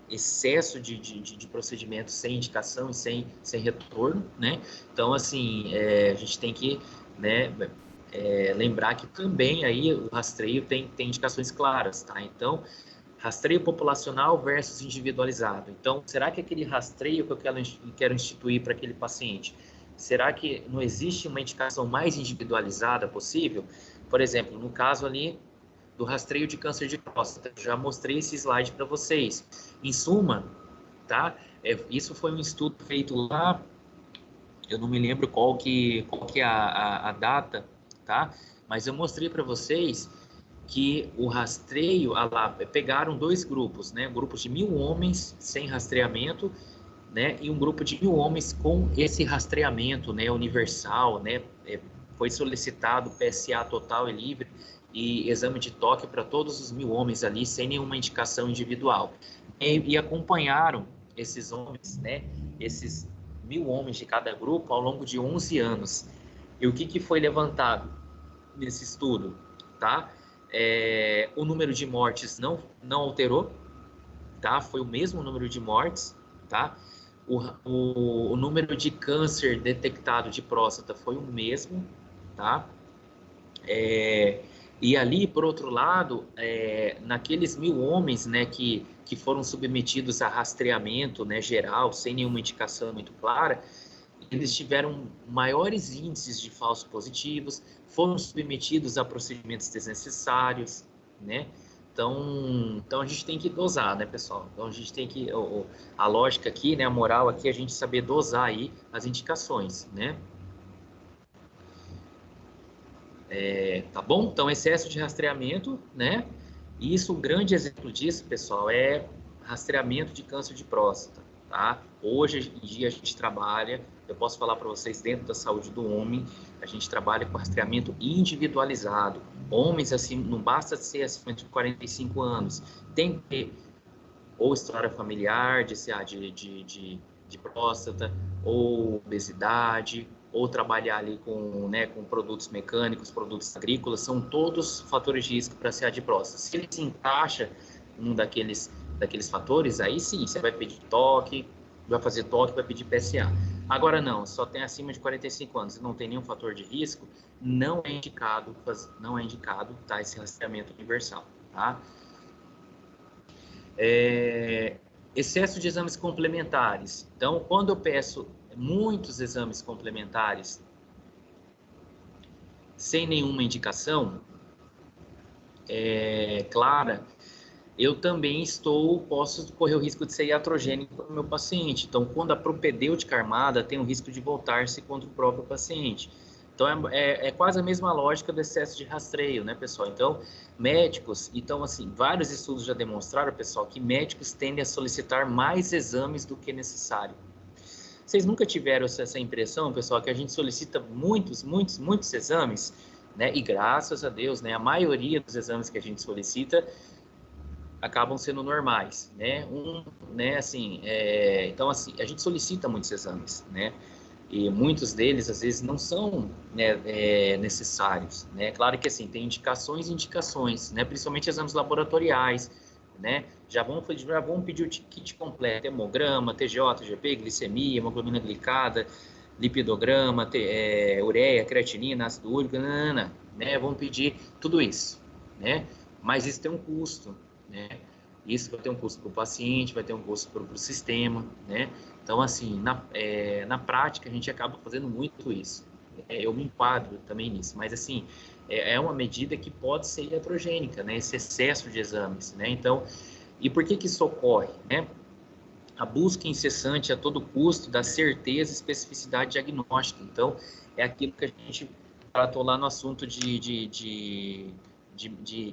[SPEAKER 1] Excesso de procedimentos sem indicação e sem retorno, né? Então, assim, a gente tem que, né, lembrar que também aí o rastreio tem indicações claras, tá? Então, rastreio populacional versus individualizado. Então, será que aquele rastreio que eu quero instituir para aquele paciente, será que não existe uma indicação mais individualizada possível? Por exemplo, no caso ali do rastreio de câncer de próstata, já mostrei esse slide para vocês. Em suma, tá? Isso foi um estudo feito lá, eu não me lembro qual que é a data, tá? Mas eu mostrei para vocês que o rastreio, pegaram 2 grupos, né? Grupos de 1.000 homens sem rastreamento, né? E um grupo de 1.000 homens com esse rastreamento, né? Universal, né? Foi solicitado PSA total e livre e exame de toque para todos os 1.000 homens ali, sem nenhuma indicação individual. E acompanharam esses homens, né? Esses 1.000 homens de cada grupo ao longo de 11 anos. E o que foi levantado nesse estudo, tá? O número de mortes não alterou, tá? Foi o mesmo número de mortes, tá? O número de câncer detectado de próstata foi o mesmo, tá? E ali, por outro lado, naqueles 1.000 homens, né, que foram submetidos a rastreamento, né, geral, sem nenhuma indicação muito clara, eles tiveram maiores índices de falsos positivos, foram submetidos a procedimentos desnecessários, né? Então a gente tem que dosar, né, pessoal? Então a gente tem que, a lógica aqui, né, a moral aqui é a gente saber dosar aí as indicações, né? Tá bom? Então, excesso de rastreamento, né? E isso, um grande exemplo disso, pessoal, é rastreamento de câncer de próstata, tá? Hoje em dia a gente trabalha, eu posso falar para vocês, dentro da saúde do homem, a gente trabalha com rastreamento individualizado. Homens, assim, não basta ser acima de 45 anos, tem que ter ou história familiar de próstata, ou obesidade, ou trabalhar ali com produtos mecânicos, produtos agrícolas, são todos fatores de risco para CA de próstata. Se ele se encaixa em um daqueles fatores, aí sim, você vai pedir toque, vai fazer toque, vai pedir PSA. Agora não, só tem acima de 45 anos e não tem nenhum fator de risco, não é indicado, tá, esse rastreamento universal, tá? Excesso de exames complementares. Então, quando eu peço muitos exames complementares sem nenhuma indicação clara, eu também posso correr o risco de ser iatrogênico para o meu paciente. Então, quando a propedêutica armada, tem o risco de voltar-se contra o próprio paciente. Então, é quase a mesma lógica do excesso de rastreio, né, pessoal? Então, assim, vários estudos já demonstraram, pessoal, que médicos tendem a solicitar mais exames do que necessário. Vocês nunca tiveram essa impressão, pessoal, que a gente solicita muitos exames, né? E graças a Deus, né, a maioria dos exames que a gente solicita acabam sendo normais, né? Então, assim, a gente solicita muitos exames, né? E muitos deles, às vezes, não são, né, necessários, né? Claro que, assim, tem indicações, né? Principalmente exames laboratoriais, né? Já vão pedir o kit completo, hemograma, TGO, TGP, glicemia, hemoglobina glicada, lipidograma, ureia, creatinina, ácido úrico, né? Vão pedir tudo isso, né? Mas isso tem um custo, né? Isso vai ter um custo para o paciente, vai ter um custo para o sistema, né? Então, assim, na prática, a gente acaba fazendo muito isso. Eu me enquadro também nisso, mas, assim, é uma medida que pode ser iatrogênica, né? Esse excesso de exames, né? Então, e por que isso ocorre, né? A busca incessante a todo custo da certeza e especificidade diagnóstica. Então, é aquilo que a gente tratou lá no assunto de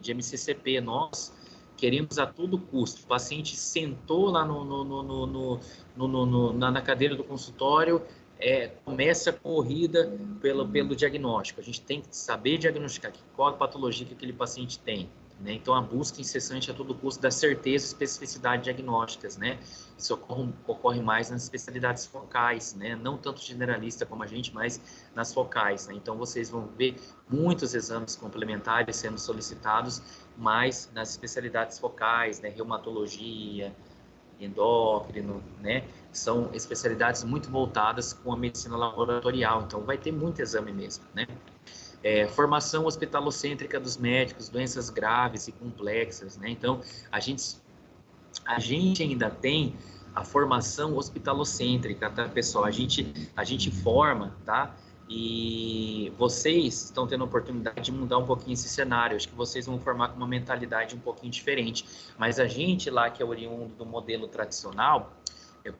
[SPEAKER 1] MCCP. Nós queremos a todo custo. O paciente sentou lá na cadeira do consultório, começa a corrida pelo diagnóstico. A gente tem que saber diagnosticar qual a patologia que aquele paciente tem, né? Então, a busca incessante a todo custo da certeza e especificidade diagnósticas, né? Isso ocorre mais nas especialidades focais, né? Não tanto generalista como a gente, mas nas focais, né? Então, vocês vão ver muitos exames complementares sendo solicitados, mais nas especialidades focais, né? Reumatologia, endócrino, né? São especialidades muito voltadas com a medicina laboratorial, então vai ter muito exame mesmo, né? Formação hospitalocêntrica dos médicos, doenças graves e complexas, né? Então, a gente ainda tem a formação hospitalocêntrica, tá, pessoal? A gente forma, tá? E vocês estão tendo a oportunidade de mudar um pouquinho esse cenário. Acho que vocês vão formar com uma mentalidade um pouquinho diferente. Mas a gente lá, que é oriundo do modelo tradicional,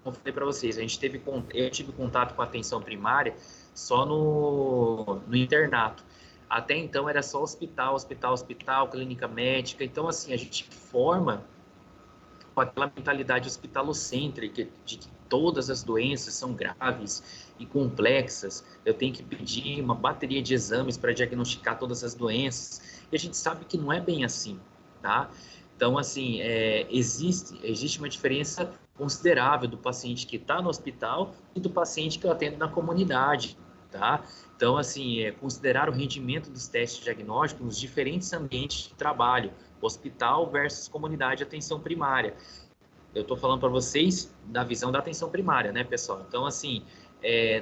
[SPEAKER 1] como eu falei para vocês, eu tive contato com a atenção primária só no internato. Até então era só hospital, clínica médica. Então, assim, a gente forma com aquela mentalidade hospitalocêntrica de que todas as doenças são graves e complexas. Eu tenho que pedir uma bateria de exames para diagnosticar todas as doenças. E a gente sabe que não é bem assim, tá? Então, assim, existe uma diferença considerável do paciente que está no hospital e do paciente que eu atendo na comunidade, tá? Então, assim, considerar o rendimento dos testes diagnósticos nos diferentes ambientes de trabalho, hospital versus comunidade de atenção primária. Eu estou falando para vocês da visão da atenção primária, né, pessoal? Então, assim,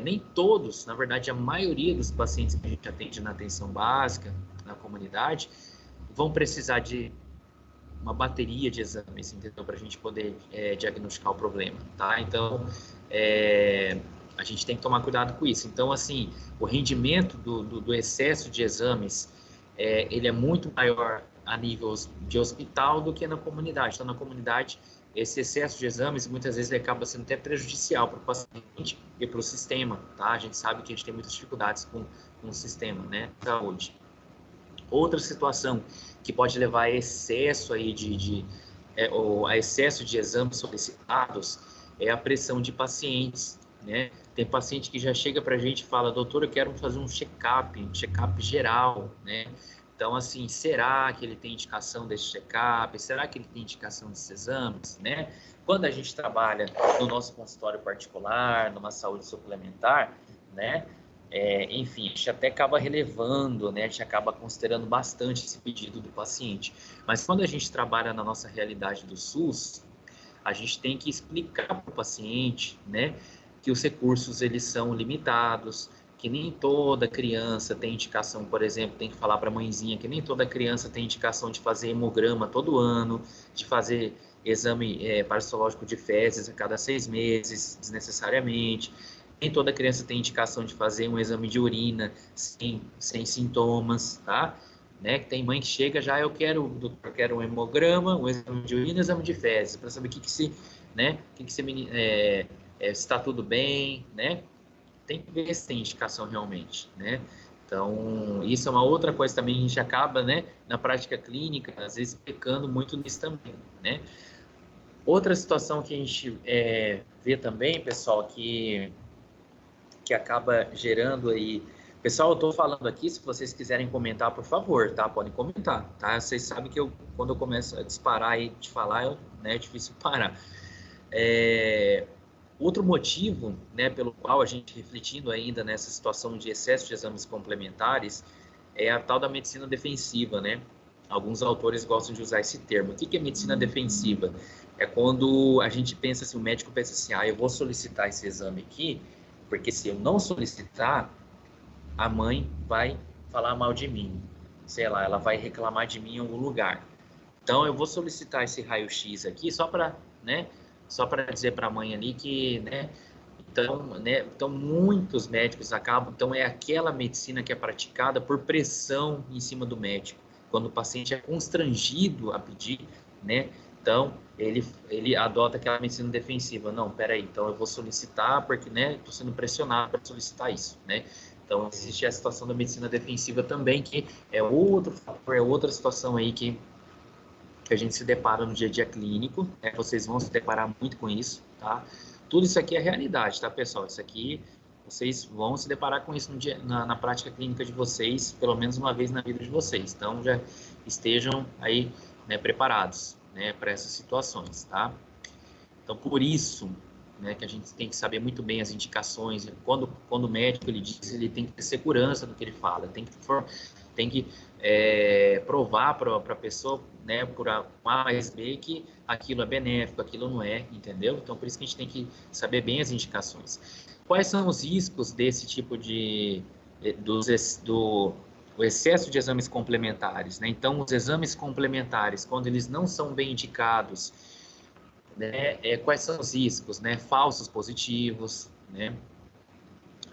[SPEAKER 1] nem todos, na verdade, a maioria dos pacientes que a gente atende na atenção básica, na comunidade, vão precisar de uma bateria de exames, entendeu? Para a gente poder diagnosticar o problema, tá? Então, a gente tem que tomar cuidado com isso. Então, assim, o rendimento do excesso de exames, ele é muito maior a nível de hospital do que na comunidade. Então, na comunidade, esse excesso de exames, muitas vezes, ele acaba sendo até prejudicial para o paciente e para o sistema, tá? A gente sabe que a gente tem muitas dificuldades com o sistema, né, de saúde. Outra situação que pode levar a excesso aí a excesso de exames solicitados é a pressão de pacientes, né? Tem paciente que já chega para a gente e fala: doutor, eu quero fazer um check-up geral, né? Então, assim, será que ele tem indicação desse check-up? Será que ele tem indicação desses exames, né? Quando a gente trabalha no nosso consultório particular, numa saúde suplementar, né? Enfim, a gente até acaba relevando, né? A gente acaba considerando bastante esse pedido do paciente. Mas quando a gente trabalha na nossa realidade do SUS, a gente tem que explicar para o paciente, né, que os recursos eles são limitados, que nem toda criança tem indicação, por exemplo, tem que falar para a mãezinha que nem toda criança tem indicação de fazer hemograma todo ano, de fazer exame parasitológico de fezes a cada 6 meses, desnecessariamente. Nem toda criança tem indicação de fazer um exame de urina sem sintomas, tá? Né? Tem mãe que chega já, eu quero um hemograma, um exame de urina, um exame de fezes, para saber se está tudo bem, né? Tem que ver se tem indicação realmente, né? Então, isso é uma outra coisa também, a gente acaba, né, na prática clínica, às vezes pecando muito nisso também, né? Outra situação que a gente vê também, pessoal, que acaba gerando aí... Pessoal, eu estou falando aqui, se vocês quiserem comentar, por favor, tá? Podem comentar, tá? Vocês sabem que quando eu começo a disparar aí de falar, né, é difícil parar. Outro motivo, né, pelo qual a gente, refletindo ainda nessa situação de excesso de exames complementares, é a tal da medicina defensiva, né? Alguns autores gostam de usar esse termo. O que é medicina defensiva? É quando a gente pensa assim, o médico pensa assim, eu vou solicitar esse exame aqui, porque se eu não solicitar, a mãe vai falar mal de mim. Sei lá, ela vai reclamar de mim em algum lugar. Então, eu vou solicitar esse raio-x aqui só para, né, só para dizer para a mãe ali que, né, então, muitos médicos acabam, então é aquela medicina que é praticada por pressão em cima do médico, quando o paciente é constrangido a pedir, né, então ele adota aquela medicina defensiva, não, peraí, então eu vou solicitar porque, né, estou sendo pressionado para solicitar isso, né, então existe a situação da medicina defensiva também, que é outro fator, é outra situação aí que a gente se depara no dia a dia clínico, né, vocês vão se deparar muito com isso, tá? Tudo isso aqui é realidade, tá, pessoal? Isso aqui, vocês vão se deparar com isso no dia, na prática clínica de vocês, pelo menos uma vez na vida de vocês. Então, já estejam aí, né, preparados, né, para essas situações, tá? Então, por isso, né, que a gente tem que saber muito bem as indicações. Quando o médico ele diz, ele tem que ter segurança do que ele fala, tem que provar para a pessoa, né, por A mais B, que aquilo é benéfico, aquilo não é, entendeu? Então, por isso que a gente tem que saber bem as indicações. Quais são os riscos desse tipo o excesso de exames complementares, né? Então, os exames complementares, quando eles não são bem indicados, né, quais são os riscos, né? Falsos positivos, né?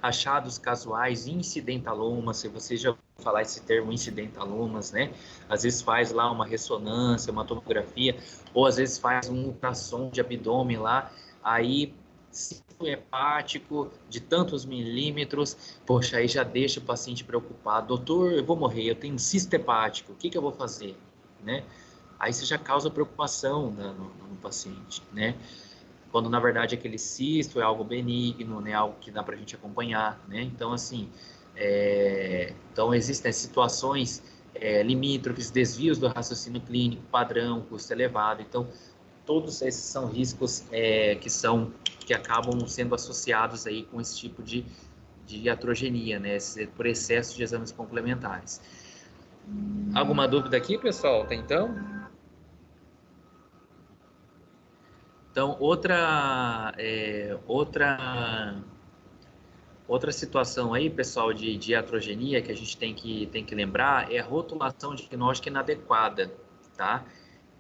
[SPEAKER 1] Achados casuais, incidentalomas, se você já ouviu falar esse termo incidentalomas, né? Às vezes faz lá uma ressonância, uma tomografia, ou às vezes faz um ultrassom de abdômen lá, aí cisto hepático de tantos milímetros, poxa, aí já deixa o paciente preocupado. Doutor, eu vou morrer, eu tenho cisto hepático, o que eu vou fazer, né? Aí você já causa preocupação no paciente, né? Quando na verdade aquele cisto é algo benigno, né? Algo que dá para a gente acompanhar, né? Então, assim, então existem situações limítrofes, desvios do raciocínio clínico, padrão, custo elevado. Então, todos esses são riscos que acabam sendo associados aí com esse tipo de iatrogenia, né? Por excesso de exames complementares. Alguma dúvida aqui, pessoal? Até então? Então, outra situação aí, pessoal, de iatrogenia que a gente tem que lembrar é a rotulação diagnóstica inadequada, tá?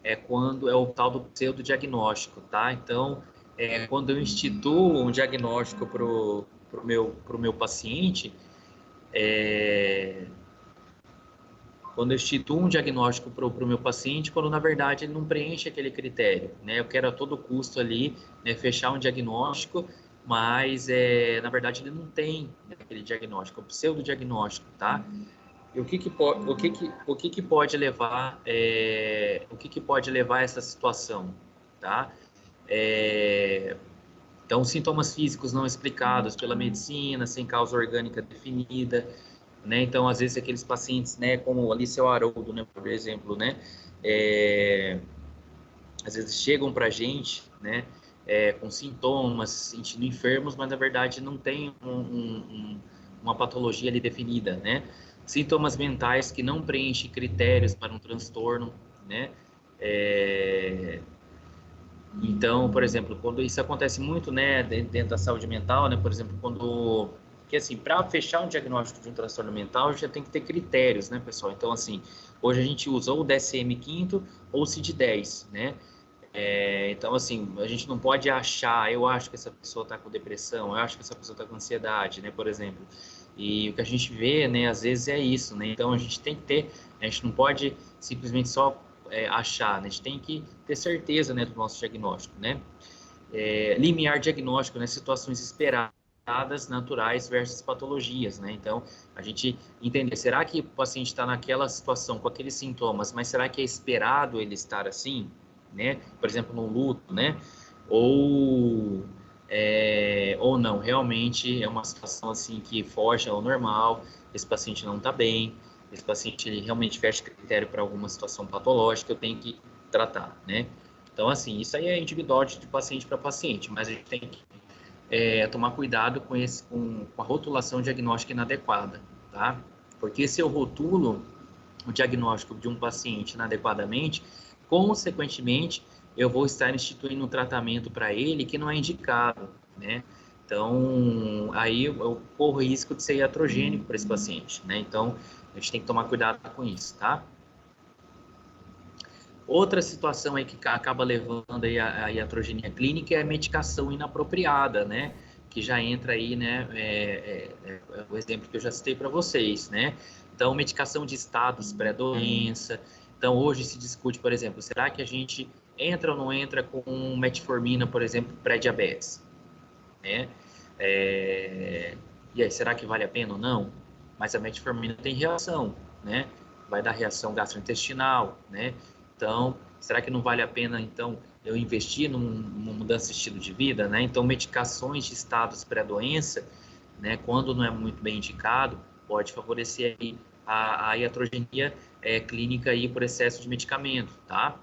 [SPEAKER 1] É quando é o tal do pseudodiagnóstico, tá? Então, quando eu instituo um diagnóstico pro meu paciente, quando eu instituo um diagnóstico para o meu paciente, quando na verdade ele não preenche aquele critério, né? Eu quero a todo custo ali, né, fechar um diagnóstico, mas na verdade ele não tem aquele diagnóstico, é o pseudodiagnóstico, tá? E o que pode levar a essa situação, tá? Então, sintomas físicos não explicados pela medicina, sem causa orgânica definida, né? Então, às vezes, aqueles pacientes, né, como ali seu Haroldo, né, por exemplo, né, às vezes chegam para a gente, né, com sintomas, se sentindo enfermos, mas, na verdade, não tem uma patologia ali definida, né? Sintomas mentais que não preenchem critérios para um transtorno, né? Então, por exemplo, quando isso acontece muito, né, dentro da saúde mental, né, por exemplo, que assim, para fechar um diagnóstico de um transtorno mental, já tem que ter critérios, né, pessoal? Então, assim, hoje a gente usa ou o DSM-5 ou o CID-10, né? Então, assim, a gente não pode achar, eu acho que essa pessoa está com depressão, eu acho que essa pessoa está com ansiedade, né, por exemplo. E o que a gente vê, né, às vezes é isso, né? Então, a gente tem que ter, a gente não pode simplesmente só achar, né? A gente tem que ter certeza, né, do nosso diagnóstico, né? Limiar diagnóstico, né, situações esperadas, naturais versus patologias, né? Então, a gente entender, será que o paciente está naquela situação, com aqueles sintomas, mas será que é esperado ele estar assim, né? Por exemplo, no luto, né? Ou não, realmente é uma situação assim que foge ao normal, esse paciente não está bem, esse paciente ele realmente fecha critério para alguma situação patológica, eu tenho que tratar, né? Então, assim, isso aí é individual de paciente para paciente, mas a gente tem que tomar cuidado com a rotulação diagnóstica inadequada, tá? Porque se eu rotulo o diagnóstico de um paciente inadequadamente, consequentemente, eu vou estar instituindo um tratamento para ele que não é indicado, né? Então, aí eu corro o risco de ser iatrogênico para esse paciente, né? Então, a gente tem que tomar cuidado com isso, tá? Outra situação aí que acaba levando aí a iatrogenia clínica é a medicação inapropriada, né? Que já entra aí, né? O exemplo que eu já citei para vocês, né? Então, medicação de estados pré-doença. Então, hoje se discute, por exemplo, será que a gente entra ou não entra com metformina, por exemplo, pré-diabetes? Né? E aí, será que vale a pena ou não? Mas a metformina tem reação, né? Vai dar reação gastrointestinal, né? Então, será que não vale a pena, então, eu investir numa mudança de estilo de vida, né? Então, medicações de estados pré-doença, né? Quando não é muito bem indicado, pode favorecer aí a iatrogenia clínica aí por excesso de medicamento, tá?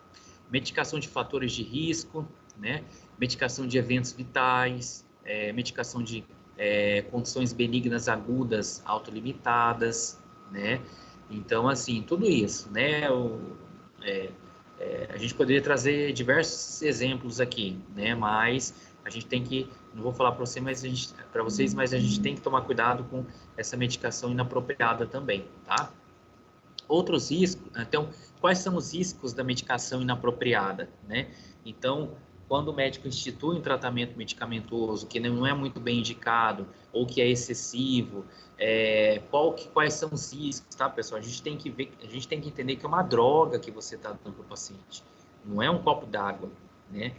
[SPEAKER 1] Medicação de fatores de risco, né? Medicação de eventos vitais, medicação de condições benignas agudas autolimitadas, né? Então, assim, tudo isso, né? A gente poderia trazer diversos exemplos aqui, né? Mas a gente tem que, não vou falar para vocês, mas a gente tem que tomar cuidado com essa medicação inapropriada também, tá? Outros riscos, então, quais são os riscos da medicação inapropriada, né? Então, quando o médico institui um tratamento medicamentoso que não é muito bem indicado ou que é excessivo, quais são os riscos, tá, pessoal? A gente tem que entender que é uma droga que você está dando para o paciente, não é um copo d'água, né?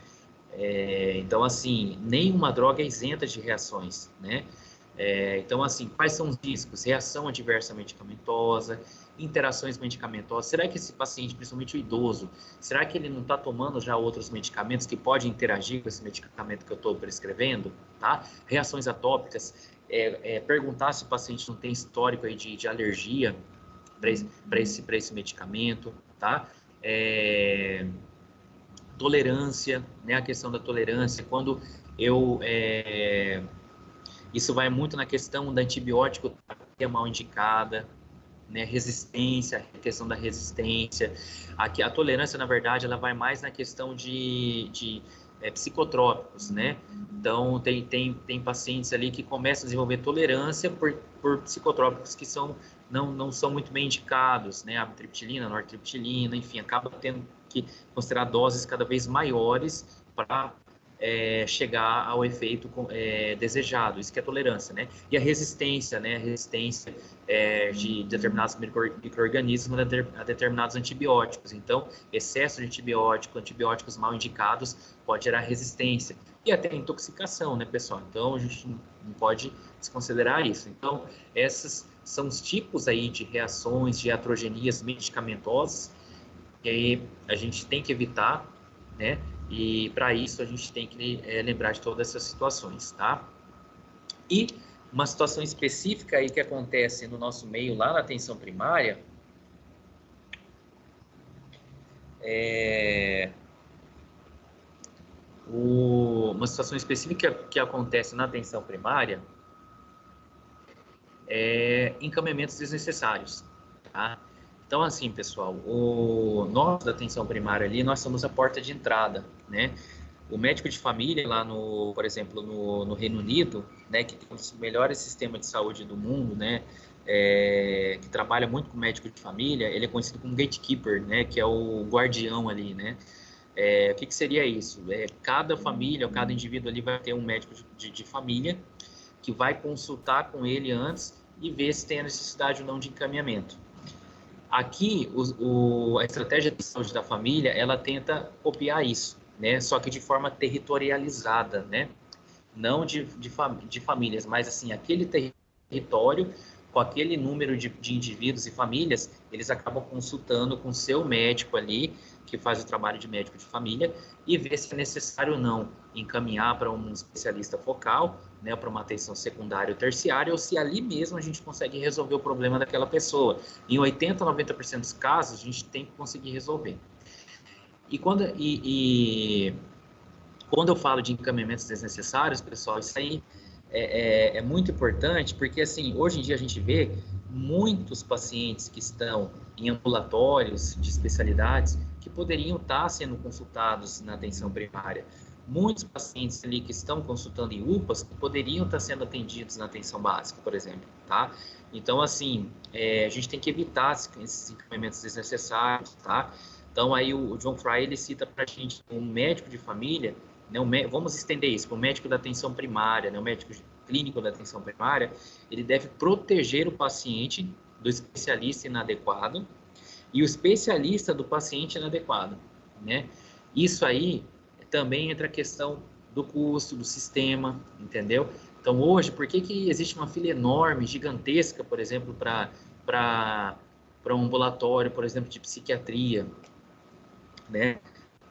[SPEAKER 1] Então, assim, nenhuma droga é isenta de reações, né? Então, assim, quais são os riscos? Reação adversa medicamentosa, interações medicamentosas. Será que esse paciente, principalmente o idoso, será que ele não está tomando já outros medicamentos que podem interagir com esse medicamento que eu estou prescrevendo? Tá? Reações atópicas, perguntar se o paciente não tem histórico aí de alergia para esse medicamento, tá? Tolerância, né? A questão da tolerância, quando isso vai muito na questão da antibiótico que é mal indicada, né? Resistência, a questão da resistência. Aqui, a tolerância, na verdade, ela vai mais na questão de psicotrópicos, né? Então, tem pacientes ali que começam a desenvolver tolerância por psicotrópicos que não são muito bem indicados, né? Amitriptilina, nortriptilina, enfim, acaba tendo que considerar doses cada vez maiores para chegar ao efeito desejado, isso que é tolerância, né? E a resistência, né? A resistência de determinados micro-organismos a determinados antibióticos. Então, excesso de antibióticos mal indicados pode gerar resistência e até intoxicação, né, pessoal? Então, a gente não pode desconsiderar isso. Então, esses são os tipos aí de reações, de iatrogenias medicamentosas que aí a gente tem que evitar, né? E para isso a gente tem que lembrar de todas essas situações, tá? E uma situação específica aí que acontece no nosso meio lá na atenção primária uma situação específica que acontece na atenção primária é encaminhamentos desnecessários, tá? Então, assim, pessoal, nós da atenção primária ali, nós somos a porta de entrada, né? O médico de família lá por exemplo, no Reino Unido, né, que tem um dos melhores sistemas de saúde do mundo, né, que trabalha muito com médico de família, ele é conhecido como gatekeeper, né, que é o guardião ali, né? O que seria isso? Cada família, cada indivíduo ali vai ter um médico de família que vai consultar com ele antes e ver se tem a necessidade ou não de encaminhamento. Aqui, a estratégia de saúde da família, ela tenta copiar isso, né? Só que de forma territorializada, né? Não de famílias, mas assim, aquele território, com aquele número de indivíduos e famílias, eles acabam consultando com o seu médico ali, que faz o trabalho de médico de família, e ver se é necessário ou não encaminhar para um especialista focal, né, para uma atenção secundária ou terciária, ou se ali mesmo a gente consegue resolver o problema daquela pessoa. Em 80% a 90% dos casos, a gente tem que conseguir resolver. E quando eu falo de encaminhamentos desnecessários, pessoal, isso aí é muito importante, porque assim, hoje em dia a gente vê muitos pacientes que estão em ambulatórios de especialidades que poderiam estar sendo consultados na atenção primária. Muitos pacientes ali que estão consultando em UPAs que poderiam estar sendo atendidos na atenção básica, por exemplo, tá? Então, assim, a gente tem que evitar esses encaminhamentos desnecessários, tá? Então, aí o John Fry, ele cita para a gente um médico de família, né, vamos estender isso, para o médico da atenção primária, né, o médico clínico da atenção primária, ele deve proteger o paciente do especialista inadequado e o especialista do paciente inadequado, né? Isso aí também entra a questão do custo, do sistema, entendeu? Então, hoje, por que existe uma fila enorme, gigantesca, por exemplo, para um ambulatório, por exemplo, de psiquiatria, né?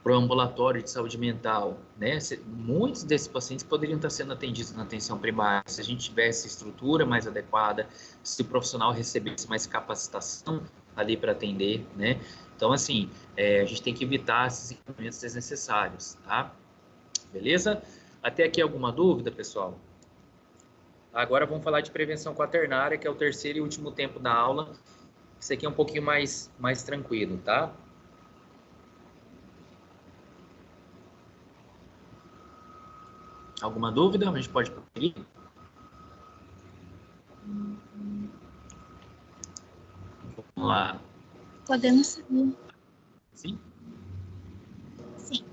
[SPEAKER 1] Para o ambulatório de saúde mental, né? Muitos desses pacientes poderiam estar sendo atendidos na atenção primária, se a gente tivesse estrutura mais adequada, se o profissional recebesse mais capacitação ali para atender, né? Então, assim, a gente tem que evitar esses equipamentos desnecessários, tá? Beleza? Até aqui alguma dúvida, pessoal? Agora vamos falar de prevenção quaternária, que é o terceiro e último tempo da aula. Isso aqui é um pouquinho mais tranquilo, tá? Alguma dúvida? A gente pode prosseguir? Vamos lá.
[SPEAKER 9] Podemos seguir.
[SPEAKER 1] Sim?
[SPEAKER 9] Sim.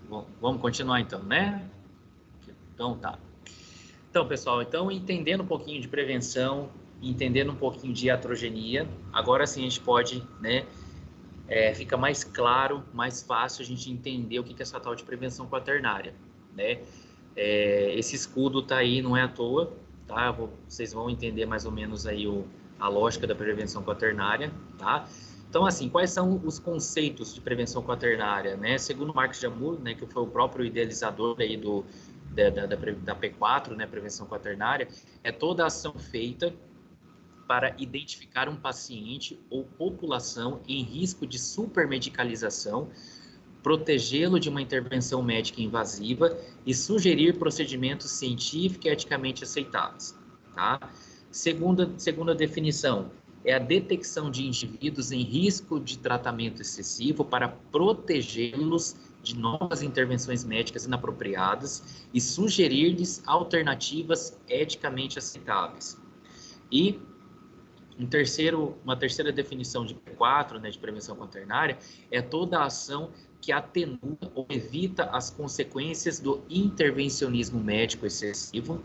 [SPEAKER 1] Bom, vamos continuar então, né? Então tá. Então, pessoal, entendendo um pouquinho de prevenção, entendendo um pouquinho de iatrogenia, agora sim a gente pode, né? Fica mais claro, mais fácil a gente entender o que é essa tal de prevenção quaternária, né? Esse escudo tá aí, não é à toa, tá? Vocês vão entender mais ou menos aí a lógica da prevenção quaternária, tá? Então, assim, quais são os conceitos de prevenção quaternária, né? Segundo Marcos de Amour, né, que foi o próprio idealizador aí da P4, né, prevenção quaternária, é toda ação feita para identificar um paciente ou população em risco de supermedicalização, protegê-lo de uma intervenção médica invasiva e sugerir procedimentos científicos e eticamente aceitáveis, tá? Segunda definição, é a detecção de indivíduos em risco de tratamento excessivo para protegê-los de novas intervenções médicas inapropriadas e sugerir-lhes alternativas eticamente aceitáveis. E uma terceira definição de P4, né, de prevenção quaternária, é toda a ação que atenua ou evita as consequências do intervencionismo médico excessivo,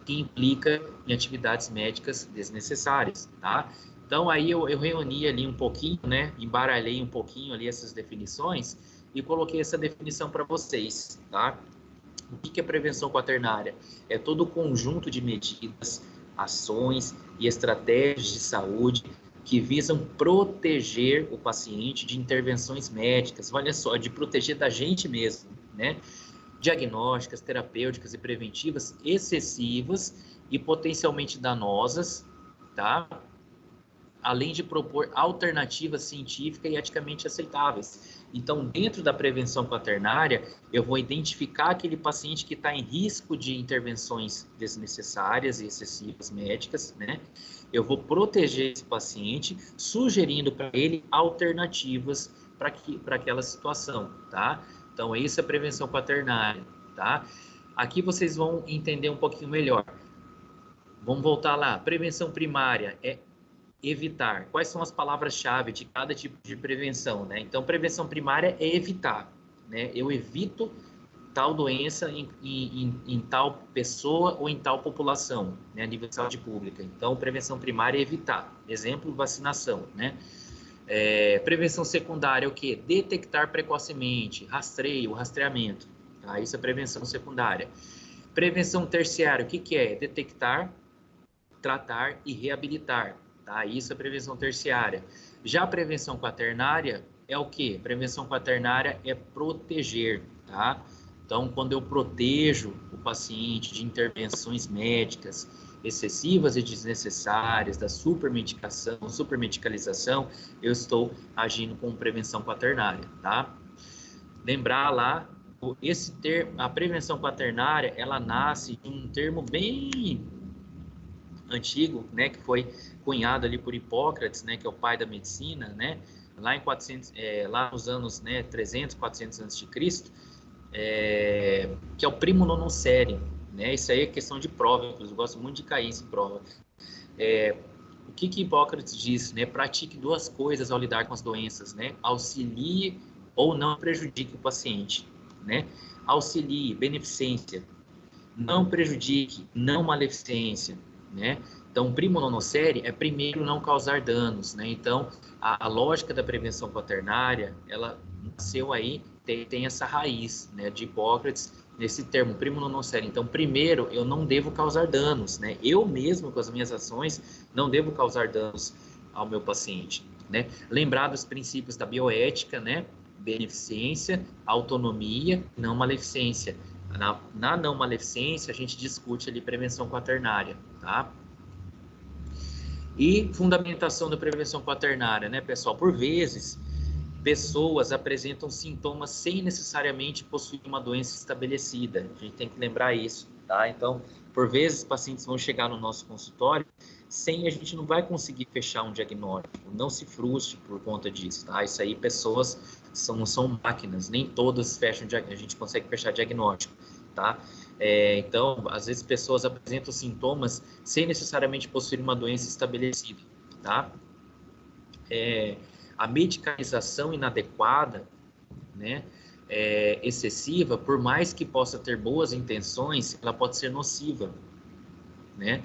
[SPEAKER 1] que implica em atividades médicas desnecessárias, tá? Então, aí eu reuni ali um pouquinho, né, embaralhei um pouquinho ali essas definições e coloquei essa definição para vocês, tá? O que é prevenção quaternária? É todo o conjunto de medidas, ações e estratégias de saúde que visam proteger o paciente de intervenções médicas, olha só, de proteger da gente mesmo, né? Diagnósticas, terapêuticas e preventivas excessivas e potencialmente danosas, tá? Além de propor alternativas científicas e eticamente aceitáveis. Então, dentro da prevenção quaternária, eu vou identificar aquele paciente que está em risco de intervenções desnecessárias e excessivas médicas, né? Eu vou proteger esse paciente, sugerindo para ele alternativas para aquela situação, tá? Então, isso é prevenção quaternária, tá? Aqui vocês vão entender um pouquinho melhor. Vamos voltar lá. Prevenção primária é evitar. Quais são as palavras-chave de cada tipo de prevenção, né? Então, prevenção primária é evitar, né? Eu evito tal doença em tal pessoa ou em tal população, né? A nível de saúde pública. Então, prevenção primária é evitar. Exemplo, vacinação, né? Prevenção secundária é o quê? Detectar precocemente, rastreamento. Tá? Isso é prevenção secundária. Prevenção terciária, o que é? Detectar, tratar e reabilitar. Tá? Isso é prevenção terciária. Já a prevenção quaternária é o quê? Prevenção quaternária é proteger, tá? Então, quando eu protejo o paciente de intervenções médicas excessivas e desnecessárias, da supermedicalização, eu estou agindo com prevenção quaternária, tá? Lembrar lá, a prevenção quaternária, ela nasce de um termo bem antigo, né, que foi cunhado ali por Hipócrates, né, que é o pai da medicina, né, lá nos anos, né, 300, 400 a.C., que é o primo nonocere, né, isso aí é questão de prova, inclusive, eu gosto muito de cair em prova. O o que Hipócrates diz, né? Pratique duas coisas ao lidar com as doenças, né? Auxilie ou não prejudique o paciente, né? Auxilie, beneficência. Não prejudique, não maleficência, né? Então, primo nonocere é primeiro não causar danos, né? Então, a lógica da prevenção quaternária, ela nasceu aí, tem essa raiz, né, de Hipócrates, nesse termo, primo nonocere. Então, primeiro, eu não devo causar danos, né? Eu mesmo, com as minhas ações, não devo causar danos ao meu paciente, né? Lembrar dos princípios da bioética, né? Beneficência, autonomia, não maleficência. Na não maleficência, a gente discute ali prevenção quaternária, tá? E fundamentação da prevenção quaternária, né, pessoal? Por vezes, pessoas apresentam sintomas sem necessariamente possuir uma doença estabelecida. A gente tem que lembrar isso, tá? Então, por vezes, pacientes vão chegar no nosso consultório sem a gente não vai conseguir fechar um diagnóstico. Não se frustre por conta disso, tá? Isso aí, pessoas não são máquinas, nem todas fecham, a gente consegue fechar diagnóstico, tá? Então, às vezes, pessoas apresentam sintomas sem necessariamente possuir uma doença estabelecida, tá? A medicalização inadequada, né, excessiva, por mais que possa ter boas intenções, ela pode ser nociva, né?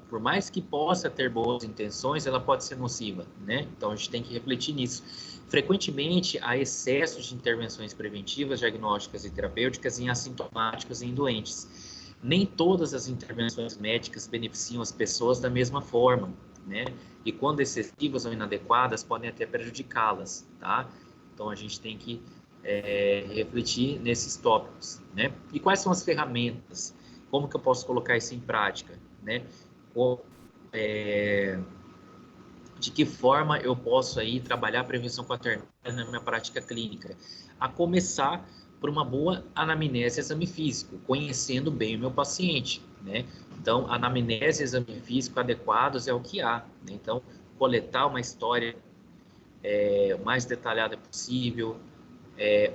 [SPEAKER 1] Por mais que possa ter boas intenções, ela pode ser nociva, né? Então, a gente tem que refletir nisso. Frequentemente, há excessos de intervenções preventivas, diagnósticas e terapêuticas em assintomáticos e em doentes. Nem todas as intervenções médicas beneficiam as pessoas da mesma forma, né? E quando excessivas ou inadequadas, podem até prejudicá-las, tá? Então, a gente tem que refletir nesses tópicos, né? E quais são as ferramentas? Como que eu posso colocar isso em prática, né? De que forma eu posso aí trabalhar a prevenção quaternária na minha prática clínica? A começar por uma boa anamnese e exame físico, conhecendo bem o meu paciente, né? Então, anamnese e exame físico adequados é o que há, né? Então, coletar uma história mais detalhada possível,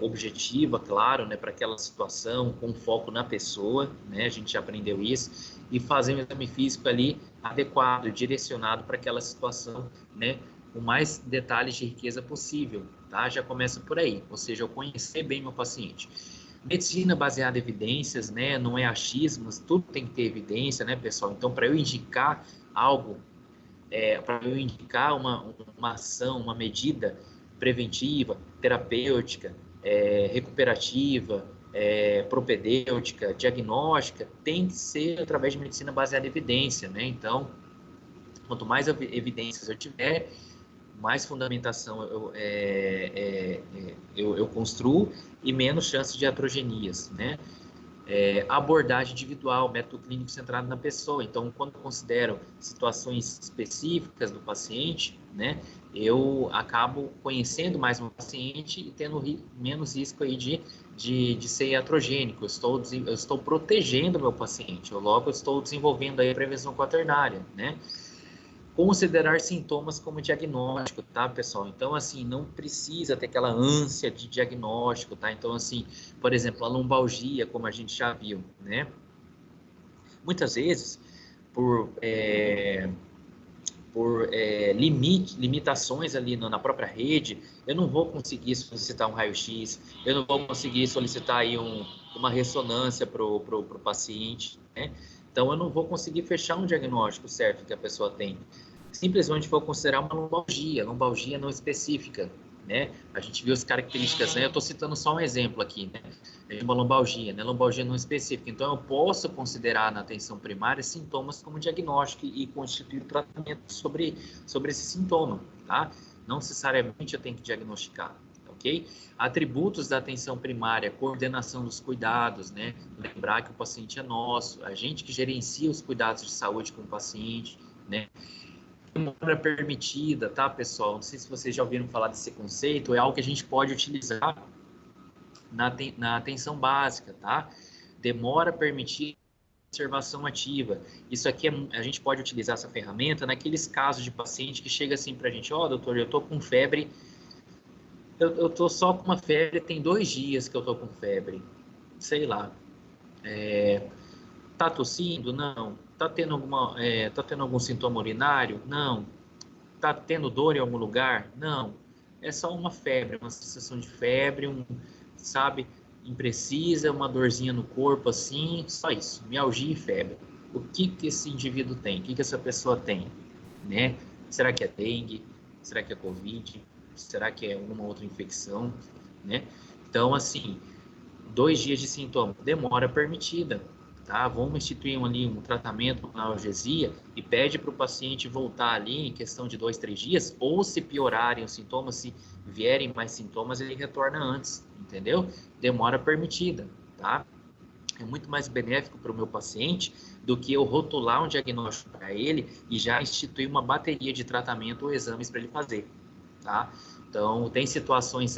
[SPEAKER 1] objetiva, claro, né, para aquela situação, com foco na pessoa, né? A gente já aprendeu isso, e fazer um exame físico ali adequado, direcionado para aquela situação, né, com mais detalhes de riqueza possível, tá? Já começa por aí, ou seja, eu conhecer bem meu paciente. Medicina baseada em evidências, né, não é achismos, tudo tem que ter evidência, né, pessoal? Então, para eu indicar algo, para eu indicar uma ação, uma medida preventiva, terapêutica, recuperativa, propedêutica, diagnóstica, tem que ser através de medicina baseada em evidência, né? Então, quanto mais evidências eu tiver, mais fundamentação eu construo e menos chances de iatrogenias, né? Abordagem individual, método clínico centrado na pessoa. Então, quando eu considero situações específicas do paciente, né, eu acabo conhecendo mais o paciente e tendo menos risco aí de ser iatrogênico. Eu estou protegendo o meu paciente, logo eu estou desenvolvendo aí a prevenção quaternária, né? Considerar sintomas como diagnóstico, tá, pessoal? Então, assim, não precisa ter aquela ânsia de diagnóstico, tá? Então, assim, por exemplo, a lombalgia, como a gente já viu, né? Muitas vezes, por limitações ali na própria rede, eu não vou conseguir solicitar um raio-x, eu não vou conseguir solicitar aí uma ressonância para o paciente, né? Então, eu não vou conseguir fechar um diagnóstico certo que a pessoa tem. Simplesmente vou considerar uma lombalgia não específica, né? A gente viu as características, né? Eu estou citando só um exemplo aqui, né? De uma lombalgia, né? Lombalgia não específica. Então, eu posso considerar na atenção primária sintomas como diagnóstico e constituir tratamento sobre esse sintoma, tá? Não necessariamente eu tenho que diagnosticar, ok? Atributos da atenção primária, coordenação dos cuidados, né? Lembrar que o paciente é nosso, a gente que gerencia os cuidados de saúde com o paciente, né? Demora permitida, tá, pessoal? Não sei se vocês já ouviram falar desse conceito, é algo que a gente pode utilizar na atenção básica, tá? Demora permitida, observação ativa. Isso aqui, a gente pode utilizar essa ferramenta naqueles casos de paciente que chega assim pra gente, doutor, eu tô com febre, eu tô só com uma febre, tem 2 dias que eu tô com febre, sei lá, tá tossindo? Não. Tá tendo algum sintoma urinário? Não. Tá tendo dor em algum lugar? Não. É só uma febre, uma sensação de febre, imprecisa, uma dorzinha no corpo, assim, só isso, mialgia e febre. O que esse indivíduo tem? O que essa pessoa tem? Né? Será que é dengue? Será que é Covid? Será que é alguma outra infecção? Né? Então, assim, 2 dias de sintoma, demora permitida, tá? Vamos instituir ali um tratamento, uma analgesia e pede para o paciente voltar ali em questão de 2, 3 dias, ou se piorarem os sintomas, se vierem mais sintomas, ele retorna antes, entendeu? Demora permitida, tá? É muito mais benéfico para o meu paciente do que eu rotular um diagnóstico para ele e já instituir uma bateria de tratamento ou exames para ele fazer, tá? Então, tem situações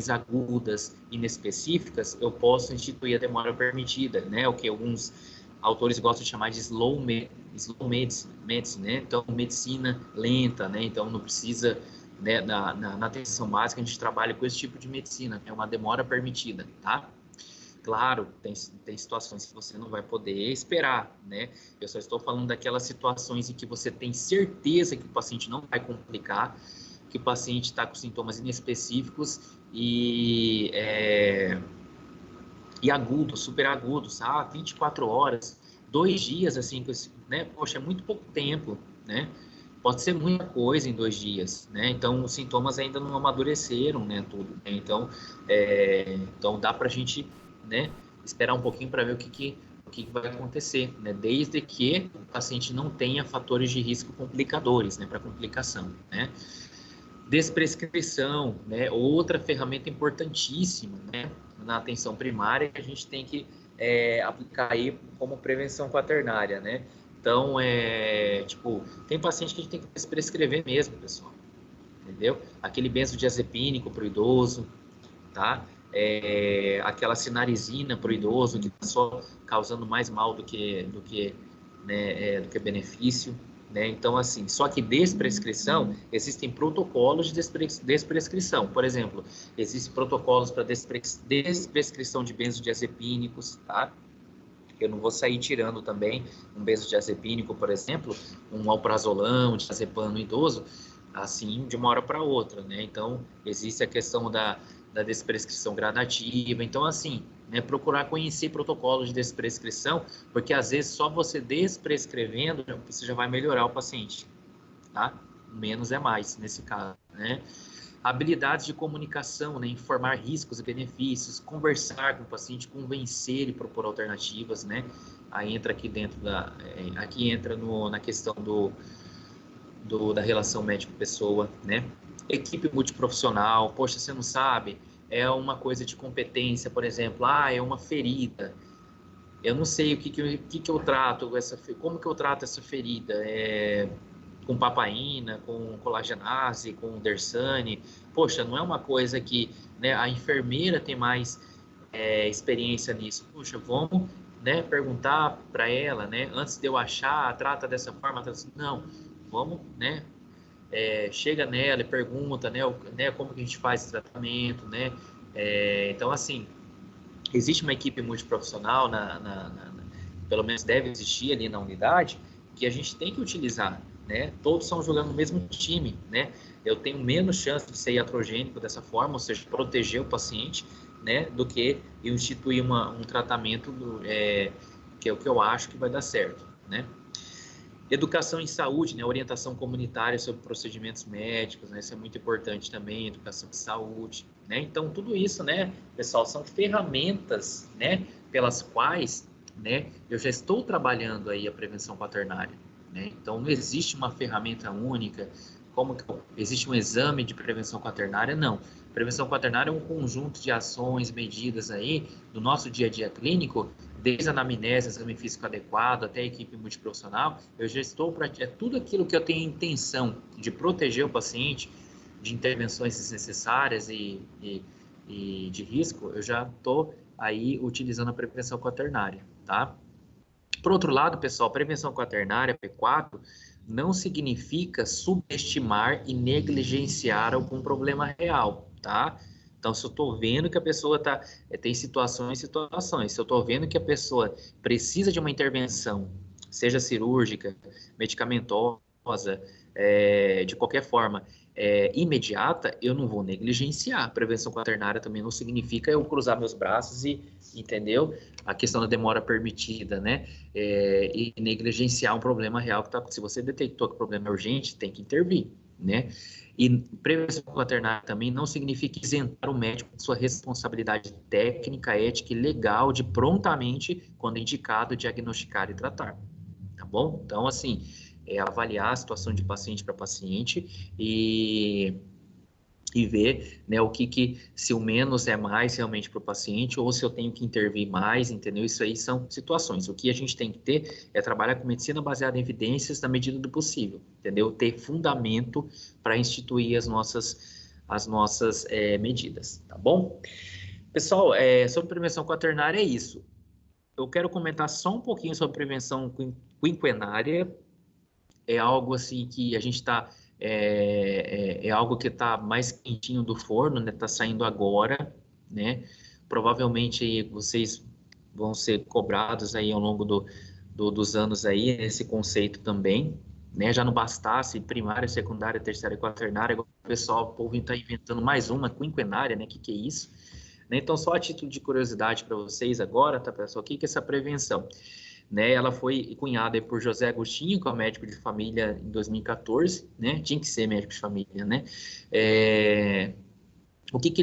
[SPEAKER 1] agudas, inespecíficas, eu posso instituir a demora permitida, né? O que alguns autores gostam de chamar de slow medicine, né? Então, medicina lenta, né? Então, não precisa, né, na atenção básica, a gente trabalha com esse tipo de medicina, é uma demora permitida, tá? Claro, tem situações que você não vai poder esperar, né? Eu só estou falando daquelas situações em que você tem certeza que o paciente não vai complicar, que o paciente está com sintomas inespecíficos e agudos, super agudos, 24 horas, 2 dias, assim, né? Poxa, é muito pouco tempo, né? Pode ser muita coisa em 2 dias, né? Então, os sintomas ainda não amadureceram, né? Tudo, né? Então dá para a gente, né, esperar um pouquinho para ver o que vai acontecer, né? Desde que o paciente não tenha fatores de risco complicadores, né? Para complicação, né? Desprescrição, né? Outra ferramenta importantíssima, né? Na atenção primária, que a gente tem que aplicar aí como prevenção quaternária, né? Então, tem paciente que a gente tem que desprescrever mesmo, pessoal, entendeu? Aquele benzodiazepínico para o idoso, tá? Aquela sinarizina para o idoso, que está só causando mais mal do que benefício, né? Então, assim, só que desprescrição, existem protocolos de desprescrição. Por exemplo, existem protocolos para desprescrição de benzodiazepínicos, tá? Eu não vou sair tirando também um benzodiazepínico, por exemplo, um alprazolam, um diazepam no idoso, assim, de uma hora para outra, né? Então, existe a questão da desprescrição gradativa. Então, assim, né, procurar conhecer protocolos de desprescrição, porque às vezes só você desprescrevendo, você já vai melhorar o paciente, tá? Menos é mais nesse caso, né? Habilidades de comunicação, né? Informar riscos e benefícios, conversar com o paciente, convencer e propor alternativas, né? Aí entra aqui dentro aqui entra na questão da relação médico-pessoa, né? Equipe multiprofissional, poxa, você não sabe, é uma coisa de competência, por exemplo, é uma ferida, eu não sei o que eu trato, como que eu trato essa ferida, com papaina, com colagenase, com Dersane, poxa, não é uma coisa que, né, a enfermeira tem mais experiência nisso, poxa, vamos, né, perguntar para ela, né, antes de eu achar, trata dessa forma, não, vamos, né, chega nela e pergunta, né, como que a gente faz esse tratamento, né, então, assim, existe uma equipe multiprofissional, pelo menos deve existir ali na unidade, que a gente tem que utilizar, né, todos estão jogando no mesmo time, né, eu tenho menos chance de ser iatrogênico dessa forma, ou seja, proteger o paciente, né, do que eu instituir um tratamento que é o que eu acho que vai dar certo, né. Educação em saúde, né, orientação comunitária sobre procedimentos médicos, né, isso é muito importante também, educação em saúde, né, então tudo isso, né, pessoal, são ferramentas, né, pelas quais, né, eu já estou trabalhando aí a prevenção quaternária, né, então não existe uma ferramenta única, existe um exame de prevenção quaternária, não. Prevenção quaternária é um conjunto de ações, medidas aí do nosso dia a dia clínico, desde a anamnese, exame físico adequado, até a equipe multiprofissional, eu já estou tudo aquilo que eu tenho intenção de proteger o paciente de intervenções desnecessárias e de risco, eu já estou aí utilizando a prevenção quaternária, tá? Por outro lado, pessoal, prevenção quaternária, P4, não significa subestimar e negligenciar algum problema real, tá? Então, se eu estou vendo que a pessoa tem situações, se eu estou vendo que a pessoa precisa de uma intervenção seja cirúrgica, medicamentosa, de qualquer forma, imediata, eu não vou negligenciar. Prevenção quaternária também não significa eu cruzar meus braços e, entendeu? A questão da demora permitida, né? E negligenciar um problema real que tá. Se você detectou que o problema é urgente, tem que intervir, né? E prevenção quaternária também não significa isentar o médico de sua responsabilidade técnica, ética e legal de prontamente, quando indicado, diagnosticar e tratar, tá bom? Então, assim, avaliar a situação de paciente para paciente e ver, né, o que se o menos é mais realmente para o paciente ou se eu tenho que intervir mais, entendeu? Isso aí são situações. O que a gente tem que ter é trabalhar com medicina baseada em evidências na medida do possível, entendeu? Ter fundamento para instituir as nossas medidas, tá bom? Pessoal, sobre prevenção quaternária é isso. Eu quero comentar só um pouquinho sobre prevenção quinquenária. É algo assim que a gente está... É algo que está mais quentinho do forno, né? Está saindo agora, né? Provavelmente vocês vão ser cobrados aí ao longo dos anos aí, esse conceito também, né? Já não bastasse primária, secundária, terciária e quaternária, agora o povo está inventando mais uma, quinquenária, né? Que é isso? Né? Então, só a título de curiosidade para vocês agora, tá, pessoal? O que é essa prevenção? Né, ela foi cunhada por José Agostinho, que é um médico de família, em 2014, né? Tinha que ser médico de família, né? O que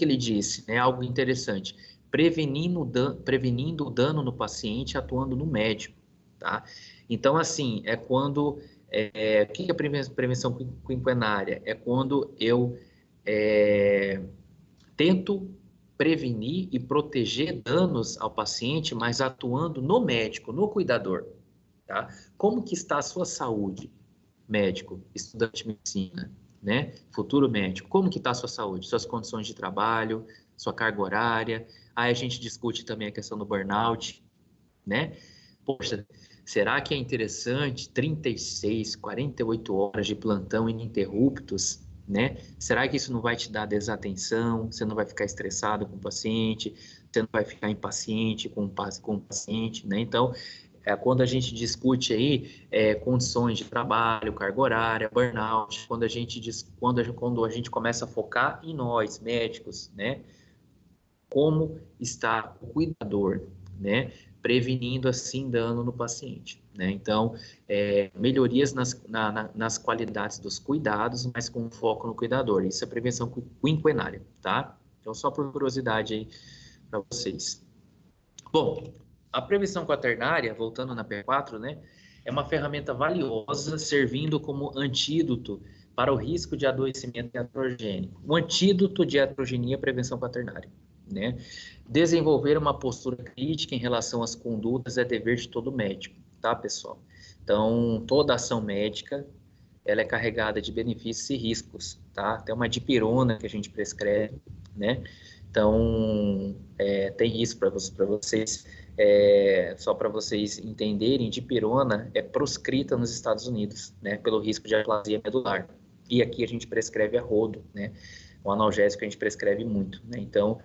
[SPEAKER 1] ele disse? Né? Algo interessante. Prevenindo o dano no paciente, atuando no médico, tá? Então, assim, é quando... o que é prevenção quinquenária? É quando eu tento prevenir e proteger danos ao paciente, mas atuando no médico, no cuidador, tá? Como que está a sua saúde, médico, estudante de medicina, né? Futuro médico, como que está a sua saúde? Suas condições de trabalho, sua carga horária, aí a gente discute também a questão do burnout, né? Poxa, será que é interessante 36, 48 horas de plantão ininterruptos, né? Será que isso não vai te dar desatenção? Você não vai ficar estressado com o paciente? Você não vai ficar impaciente com o paciente, né? Então, quando a gente discute aí condições de trabalho, carga horária, burnout, quando a gente começa a focar em nós, médicos, né? Como está o cuidador, né? Prevenindo assim dano no paciente, né? Então, melhorias nas qualidades dos cuidados, mas com foco no cuidador. Isso é prevenção quinquenária, tá? Então, só por curiosidade aí para vocês. Bom, a prevenção quaternária, voltando na P4, né? É uma ferramenta valiosa, servindo como antídoto para o risco de adoecimento iatrogênico. O antídoto de iatrogenia é a prevenção quaternária, né? Desenvolver uma postura crítica em relação às condutas é dever de todo médico, tá, pessoal? Então, toda ação médica, ela é carregada de benefícios e riscos, tá? Tem uma dipirona que a gente prescreve, né? Então, tem isso para vocês, só para vocês entenderem, dipirona é proscrita nos Estados Unidos, né? Pelo risco de aplasia medular. E aqui a gente prescreve a rodo, né? O analgésico a gente prescreve muito, né? Então,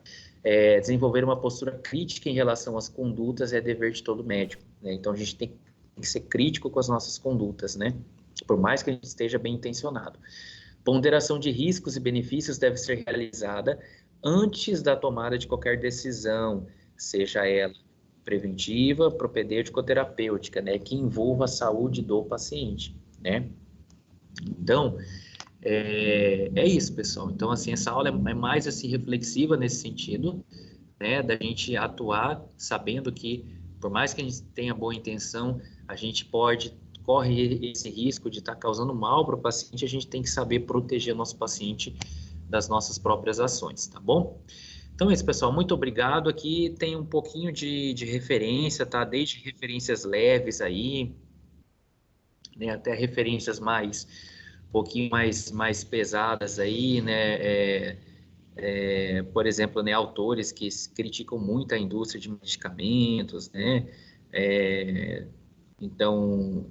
[SPEAKER 1] desenvolver uma postura crítica em relação às condutas é dever de todo médico, né? Então, a gente tem que ser crítico com as nossas condutas, né? Por mais que a gente esteja bem intencionado. Ponderação de riscos e benefícios deve ser realizada antes da tomada de qualquer decisão, seja ela preventiva, propedêutica ou terapêutica, né? Que envolva a saúde do paciente, né? Então, é isso, pessoal. Então, assim, essa aula é mais, assim, reflexiva nesse sentido, né, da gente atuar sabendo que, por mais que a gente tenha boa intenção, a gente corre esse risco de estar causando mal para o paciente, a gente tem que saber proteger o nosso paciente das nossas próprias ações, tá bom? Então é isso, pessoal. Muito obrigado. Aqui tem um pouquinho de referência, tá? Desde referências leves aí, né, até referências um pouquinho mais pesadas aí, né, por exemplo, né, autores que criticam muito a indústria de medicamentos, né, então,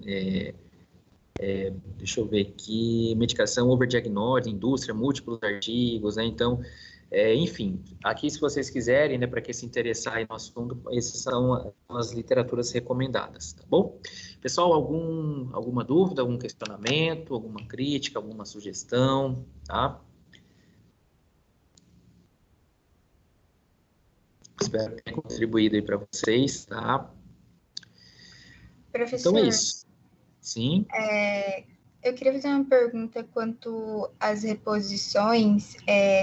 [SPEAKER 1] deixa eu ver aqui, medicação overdiagnóstica, indústria, múltiplos artigos, né, então, Enfim, aqui se vocês quiserem, né, para quem se interessar aí no assunto, essas são as literaturas recomendadas, tá bom? Pessoal, alguma dúvida, algum questionamento, alguma crítica, alguma sugestão, tá? Espero ter contribuído aí para vocês, tá?
[SPEAKER 9] Professor,
[SPEAKER 1] Então é isso. Sim.
[SPEAKER 9] Eu queria fazer uma pergunta quanto às reposições.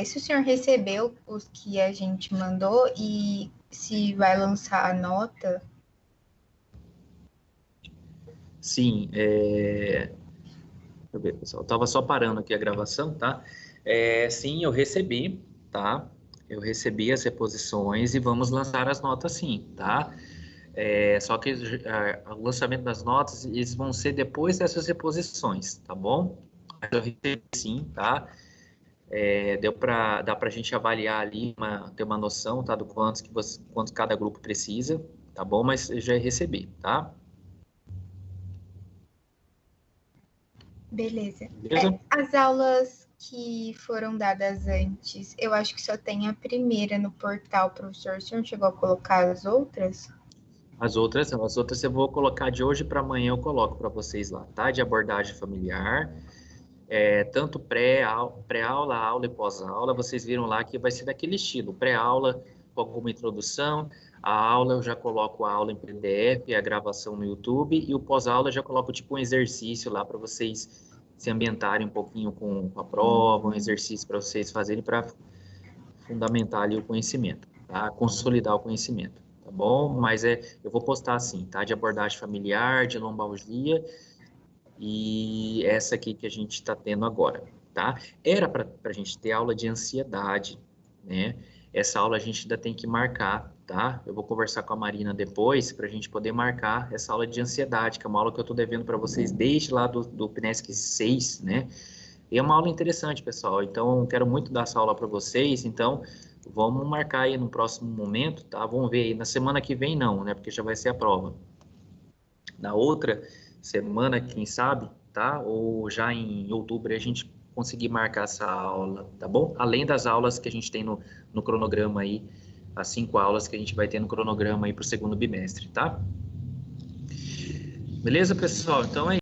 [SPEAKER 9] Se o senhor recebeu os que a gente mandou e se vai lançar a nota?
[SPEAKER 1] Sim. Deixa eu ver, pessoal. Estava só parando aqui a gravação, tá? Sim, eu recebi, tá? Eu recebi as reposições e vamos lançar as notas sim, tá? Só que o lançamento das notas, eles vão ser depois dessas reposições, tá bom? Eu recebi sim, tá? Dá pra gente avaliar ali, ter uma noção, tá? Do quanto cada grupo precisa, tá bom? Mas eu já recebi, tá?
[SPEAKER 9] Beleza.
[SPEAKER 1] Beleza?
[SPEAKER 9] As aulas que foram dadas antes, eu acho que só tem a primeira no portal, professor. O senhor chegou a colocar as outras?
[SPEAKER 1] As outras eu vou colocar de hoje para amanhã, eu coloco para vocês lá, tá? De abordagem familiar, tanto pré-aula, aula e pós-aula, vocês viram lá que vai ser daquele estilo, pré-aula com alguma introdução, a aula eu já coloco a aula em PDF, a gravação no YouTube, e o pós-aula eu já coloco tipo um exercício lá para vocês se ambientarem um pouquinho com a prova, um exercício para vocês fazerem para fundamentar ali o conhecimento, tá? Consolidar o conhecimento. Tá bom? Mas eu vou postar assim, tá? De abordagem familiar, de lombalgia e essa aqui que a gente está tendo agora, tá? Era para a gente ter aula de ansiedade, né? Essa aula a gente ainda tem que marcar, tá? Eu vou conversar com a Marina depois para a gente poder marcar essa aula de ansiedade, que é uma aula que eu estou devendo para vocês desde lá do PNESC 6, né? E é uma aula interessante, pessoal. Então, eu quero muito dar essa aula para vocês, então vamos marcar aí no próximo momento, tá? Vamos ver aí. Na semana que vem não, né? Porque já vai ser a prova. Na outra semana, quem sabe, tá? Ou já em outubro a gente conseguir marcar essa aula, tá bom? Além das aulas que a gente tem no cronograma aí, as 5 aulas que a gente vai ter no cronograma aí para o segundo bimestre, tá? Beleza, pessoal? Então é